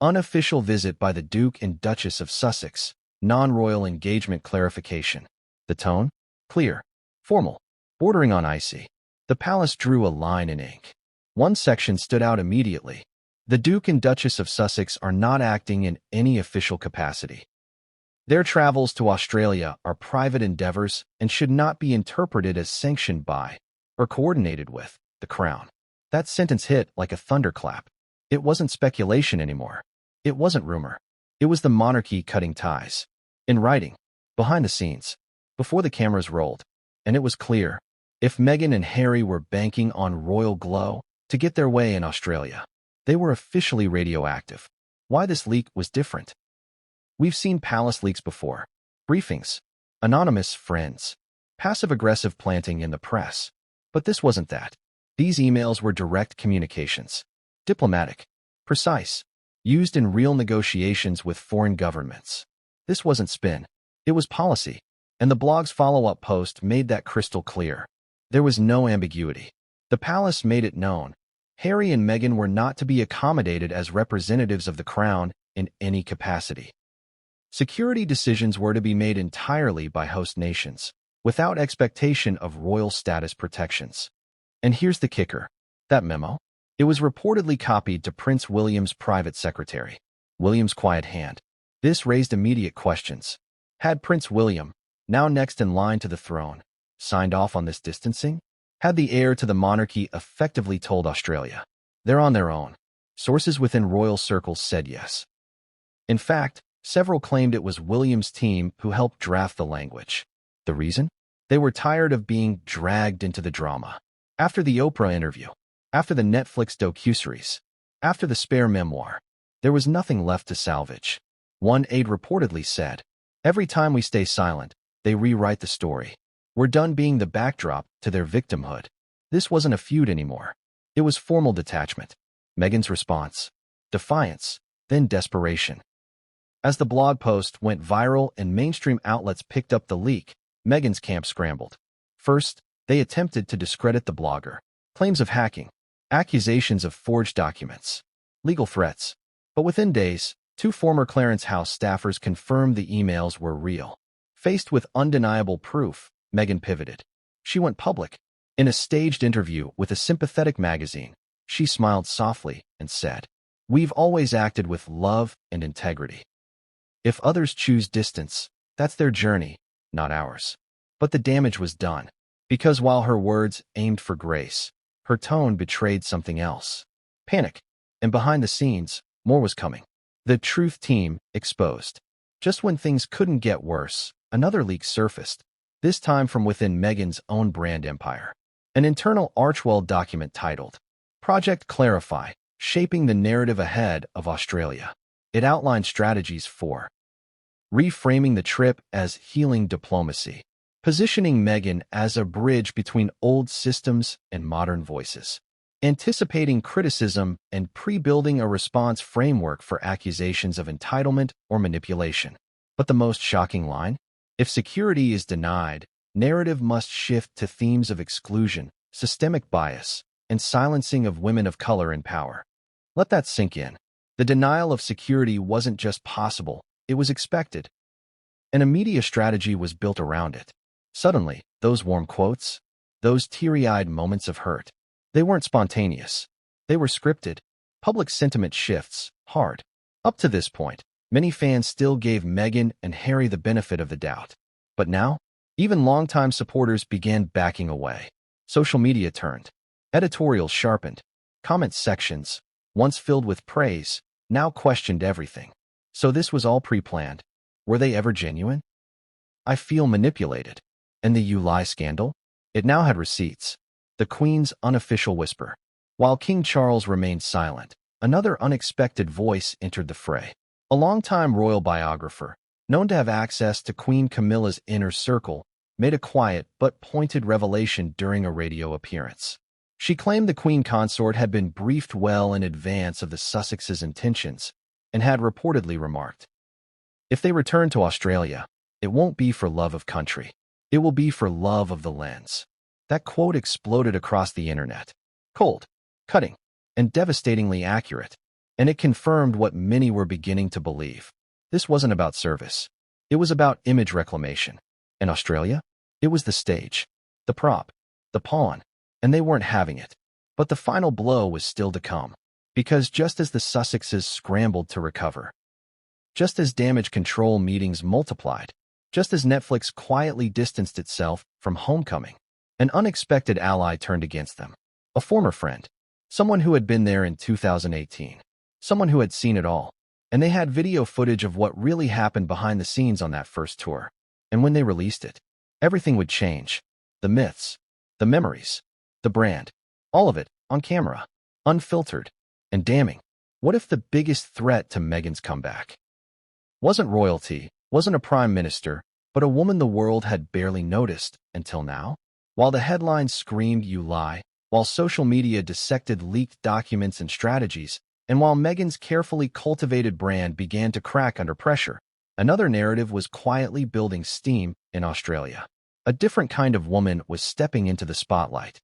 Unofficial visit by the Duke and Duchess of Sussex, non-royal engagement clarification. The tone? Clear, formal, bordering on icy. The palace drew a line in ink. One section stood out immediately. The Duke and Duchess of Sussex are not acting in any official capacity. Their travels to Australia are private endeavors and should not be interpreted as sanctioned by or coordinated with the Crown. That sentence hit like a thunderclap. It wasn't speculation anymore. It wasn't rumor. It was the monarchy cutting ties. In writing, behind the scenes, before the cameras rolled. And it was clear, if Meghan and Harry were banking on royal glow to get their way in Australia, they were officially radioactive. Why this leak was different? We've seen palace leaks before. Briefings, anonymous friends, passive-aggressive planting in the press. But this wasn't that. These emails were direct communications. Diplomatic, precise, used in real negotiations with foreign governments. This wasn't spin. It was policy. And the blog's follow-up post made that crystal clear. There was no ambiguity. The palace made it known. Harry and Meghan were not to be accommodated as representatives of the Crown in any capacity. Security decisions were to be made entirely by host nations, without expectation of royal status protections. And here's the kicker. That memo? It was reportedly copied to Prince William's private secretary, William's quiet hand. This raised immediate questions. Had Prince William, now next in line to the throne, signed off on this distancing? Had the heir to the monarchy effectively told Australia, they're on their own? Sources within royal circles said yes. In fact, Several claimed it was William's team who helped draft the language. The reason? They were tired of being dragged into the drama. After the Oprah interview, after the Netflix docuseries, after the Spare memoir, there was nothing left to salvage. One aide reportedly said, "Every time we stay silent, they rewrite the story. We're done being the backdrop to their victimhood." This wasn't a feud anymore. It was formal detachment. Meghan's response: defiance, then desperation. As the blog post went viral and mainstream outlets picked up the leak, Meghan's camp scrambled. First, they attempted to discredit the blogger. Claims of hacking, accusations of forged documents, legal threats. But within days, two former Clarence House staffers confirmed the emails were real. Faced with undeniable proof, Meghan pivoted. She went public. In a staged interview with a sympathetic magazine, she smiled softly and said, "We've always acted with love and integrity. If others choose distance, that's their journey, not ours." But the damage was done, because while her words aimed for grace, her tone betrayed something else. Panic. And behind the scenes, more was coming. The Truth Team exposed. Just when things couldn't get worse, another leak surfaced, this time from within Meghan's own brand empire. An internal Archwell document titled, "Project Clarify, Shaping the Narrative Ahead of Australia." It outlined strategies for reframing the trip as healing diplomacy, positioning Meghan as a bridge between old systems and modern voices, anticipating criticism and pre-building a response framework for accusations of entitlement or manipulation. But the most shocking line? If security is denied, narrative must shift to themes of exclusion, systemic bias, and silencing of women of color in power. Let that sink in. The denial of security wasn't just possible, it was expected. And a media strategy was built around it. Suddenly, those warm quotes, those teary-eyed moments of hurt, they weren't spontaneous. They were scripted. Public sentiment shifts, hard. Up to this point, many fans still gave Meghan and Harry the benefit of the doubt. But now, even longtime supporters began backing away. Social media turned. Editorials sharpened. Comment sections, once filled with praise, now questioned everything. So this was all pre-planned. Were they ever genuine? I feel manipulated. And the "you lie" scandal? It now had receipts. The Queen's unofficial whisper. While King Charles remained silent, another unexpected voice entered the fray. A longtime royal biographer, known to have access to Queen Camilla's inner circle, made a quiet but pointed revelation during a radio appearance. She claimed the Queen Consort had been briefed well in advance of the Sussexes' intentions and had reportedly remarked, "If they return to Australia, it won't be for love of country. It will be for love of the lens." That quote exploded across the internet. Cold, cutting, and devastatingly accurate. And it confirmed what many were beginning to believe. This wasn't about service. It was about image reclamation. In Australia, it was the stage, the prop, the pawn, and they weren't having it. But the final blow was still to come. Because just as the Sussexes scrambled to recover, just as damage control meetings multiplied, just as Netflix quietly distanced itself from Homecoming, an unexpected ally turned against them. A former friend. Someone who had been there in 2018. Someone who had seen it all. And they had video footage of what really happened behind the scenes on that first tour. And when they released it, everything would change. The myths, the memories, the brand, all of it on camera, unfiltered, and damning. What if the biggest threat to Meghan's comeback wasn't royalty, wasn't a prime minister, but a woman the world had barely noticed until now? While the headlines screamed "you lie," while social media dissected leaked documents and strategies, and while Meghan's carefully cultivated brand began to crack under pressure, another narrative was quietly building steam in Australia. A different kind of woman was stepping into the spotlight.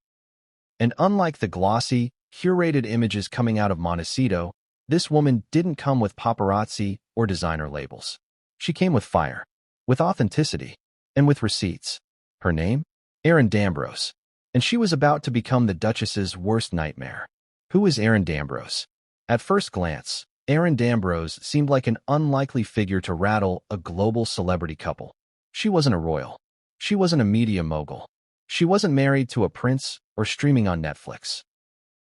And unlike the glossy, curated images coming out of Montecito, this woman didn't come with paparazzi or designer labels. She came with fire, with authenticity, and with receipts. Her name? Erin Dambrose. And she was about to become the Duchess's worst nightmare. Who is Erin Dambrose? At first glance, Erin Dambrose seemed like an unlikely figure to rattle a global celebrity couple. She wasn't a royal. She wasn't a media mogul. She wasn't married to a prince or streaming on Netflix.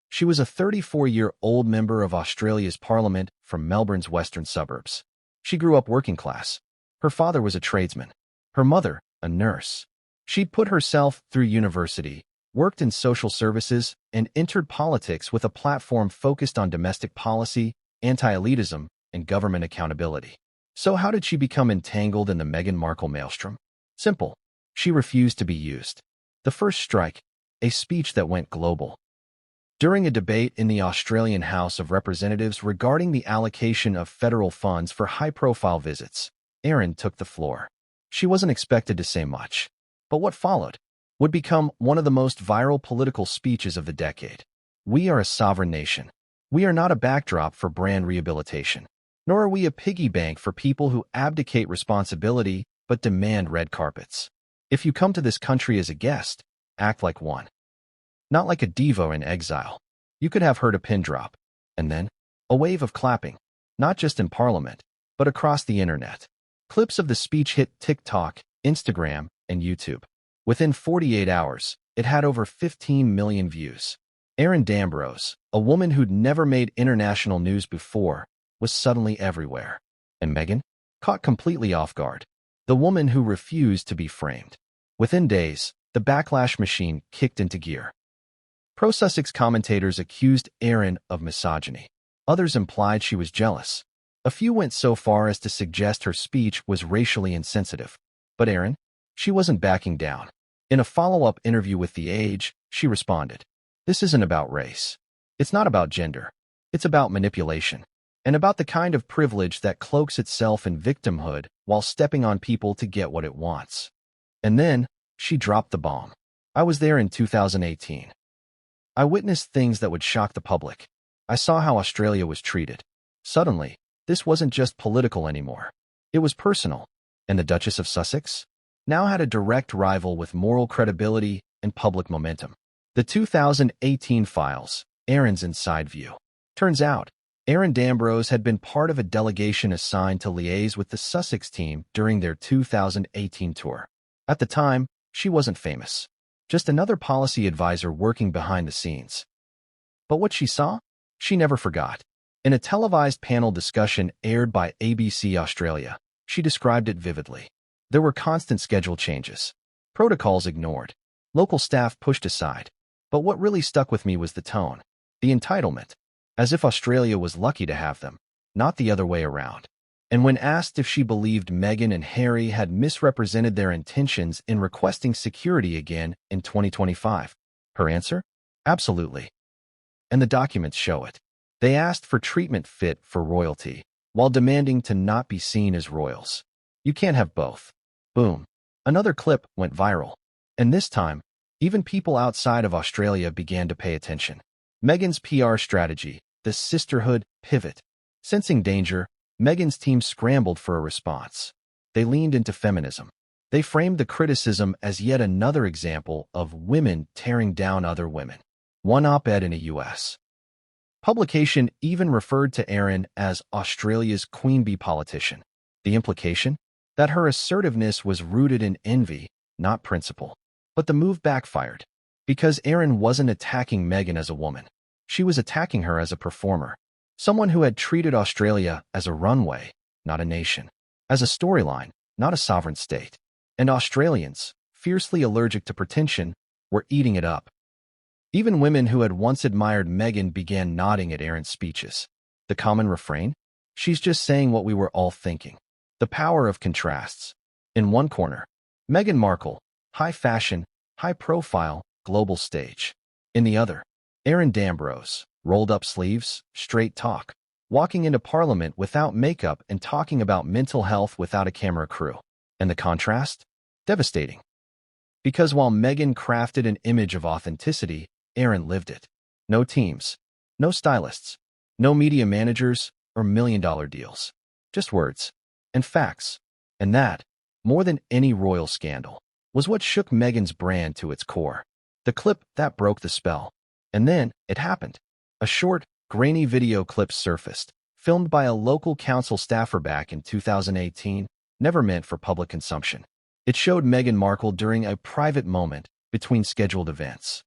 She was a 34-year-old member of Australia's parliament from Melbourne's western suburbs. She grew up working class. Her father was a tradesman. Her mother, a nurse. She'd put herself through university, worked in social services, and entered politics with a platform focused on domestic policy, anti-elitism, and government accountability. So how did she become entangled in the Meghan Markle maelstrom? Simple. She refused to be used. The first strike, a speech that went global. During a debate in the Australian House of Representatives regarding the allocation of federal funds for high-profile visits, Erin took the floor. She wasn't expected to say much, but what followed would become one of the most viral political speeches of the decade. We are a sovereign nation. We are not a backdrop for brand rehabilitation, nor are we a piggy bank for people who abdicate responsibility but demand red carpets. If you come to this country as a guest, act like one. Not like a diva in exile. You could have heard a pin drop, and then a wave of clapping, not just in Parliament, but across the internet. Clips of the speech hit TikTok, Instagram, and YouTube. Within 48 hours, it had over 15 million views. Erin Dambrose, a woman who'd never made international news before, was suddenly everywhere. And Meghan? Caught completely off guard. The woman who refused to be framed. Within days, the backlash machine kicked into gear. Pro-Sussex commentators accused Erin of misogyny. Others implied she was jealous. A few went so far as to suggest her speech was racially insensitive. But Erin? She wasn't backing down. In a follow-up interview with The Age, she responded, "This isn't about race. It's not about gender. It's about manipulation. And about the kind of privilege that cloaks itself in victimhood while stepping on people to get what it wants." And then, she dropped the bomb. "I was there in 2018. I witnessed things that would shock the public. I saw how Australia was treated. Suddenly, this wasn't just political anymore. It was personal. And the Duchess of Sussex now had a direct rival with moral credibility and public momentum." The 2018 files, Erin's inside view. Turns out, Erin Dambrose had been part of a delegation assigned to liaise with the Sussex team during their 2018 tour. At the time, she wasn't famous. Just another policy advisor working behind the scenes. But what she saw, she never forgot. In a televised panel discussion aired by ABC Australia, she described it vividly. There were constant schedule changes, protocols ignored, local staff pushed aside. But what really stuck with me was the tone, the entitlement, as if Australia was lucky to have them, not the other way around. And when asked if she believed Meghan and Harry had misrepresented their intentions in requesting security again in 2025, her answer? Absolutely. And the documents show it. They asked for treatment fit for royalty, while demanding to not be seen as royals. You can't have both. Boom. Another clip went viral. And this time, even people outside of Australia began to pay attention. Meghan's PR strategy, the sisterhood pivot. Sensing danger, Meghan's team scrambled for a response. They leaned into feminism. They framed the criticism as yet another example of women tearing down other women. One op-ed in a U.S. publication even referred to Erin as Australia's queen bee politician. The implication? That her assertiveness was rooted in envy, not principle. But the move backfired. Because Erin wasn't attacking Meghan as a woman. She was attacking her as a performer. Someone who had treated Australia as a runway, not a nation. As a storyline, not a sovereign state. And Australians, fiercely allergic to pretension, were eating it up. Even women who had once admired Meghan began nodding at Erin's speeches. The common refrain? She's just saying what we were all thinking. The power of contrasts. In one corner, Meghan Markle, high fashion, high profile, global stage. In the other, Erin Dambrose, rolled up sleeves, straight talk, walking into Parliament without makeup and talking about mental health without a camera crew. And the contrast? Devastating. Because while Meghan crafted an image of authenticity, Erin lived it. No teams, no stylists, no media managers or million-dollar deals. Just words and facts. And that, more than any royal scandal, was what shook Meghan's brand to its core. The clip that broke the spell. And then, it happened. A short, grainy video clip surfaced, filmed by a local council staffer back in 2018, never meant for public consumption. It showed Meghan Markle during a private moment between scheduled events.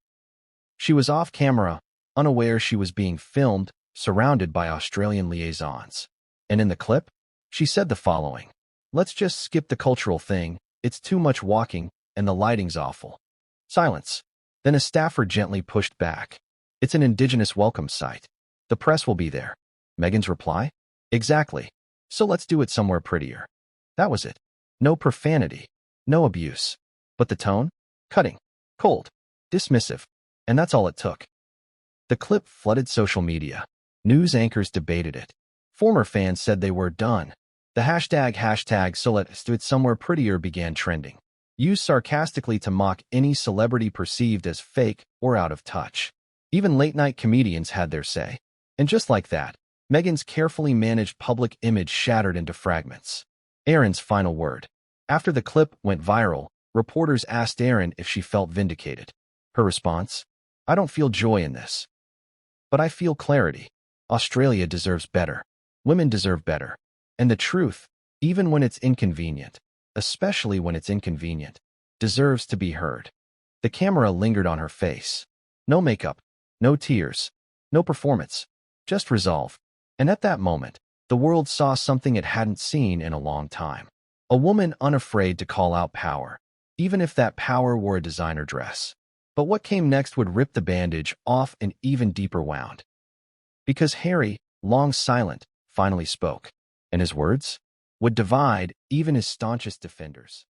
She was off camera, unaware she was being filmed, surrounded by Australian liaisons. And in the clip, She said the following: "Let's just skip the cultural thing. It's too much walking, and the lighting's awful." Silence. Then a staffer gently pushed back. "It's an indigenous welcome site. The press will be there." Meghan's reply: "Exactly. So let's do it somewhere prettier." That was it. No profanity. No abuse. But the tone? Cutting. Cold. Dismissive. And that's all it took. The clip flooded social media. News anchors debated it. Former fans said they were done. The hashtag so let's do it somewhere prettier began trending, used sarcastically to mock any celebrity perceived as fake or out of touch. Even late-night comedians had their say. And just like that, Meghan's carefully managed public image shattered into fragments. Erin's final word. After the clip went viral, reporters asked Erin if she felt vindicated. Her response: "I don't feel joy in this. But I feel clarity. Australia deserves better. Women deserve better. And the truth, even when it's inconvenient, especially when it's inconvenient, deserves to be heard." The camera lingered on her face. No makeup, no tears, no performance, just resolve. And at that moment, the world saw something it hadn't seen in a long time. A woman unafraid to call out power, even if that power wore a designer dress. But what came next would rip the bandage off an even deeper wound. Because Harry, long silent, finally spoke. And his words would divide even his staunchest defenders.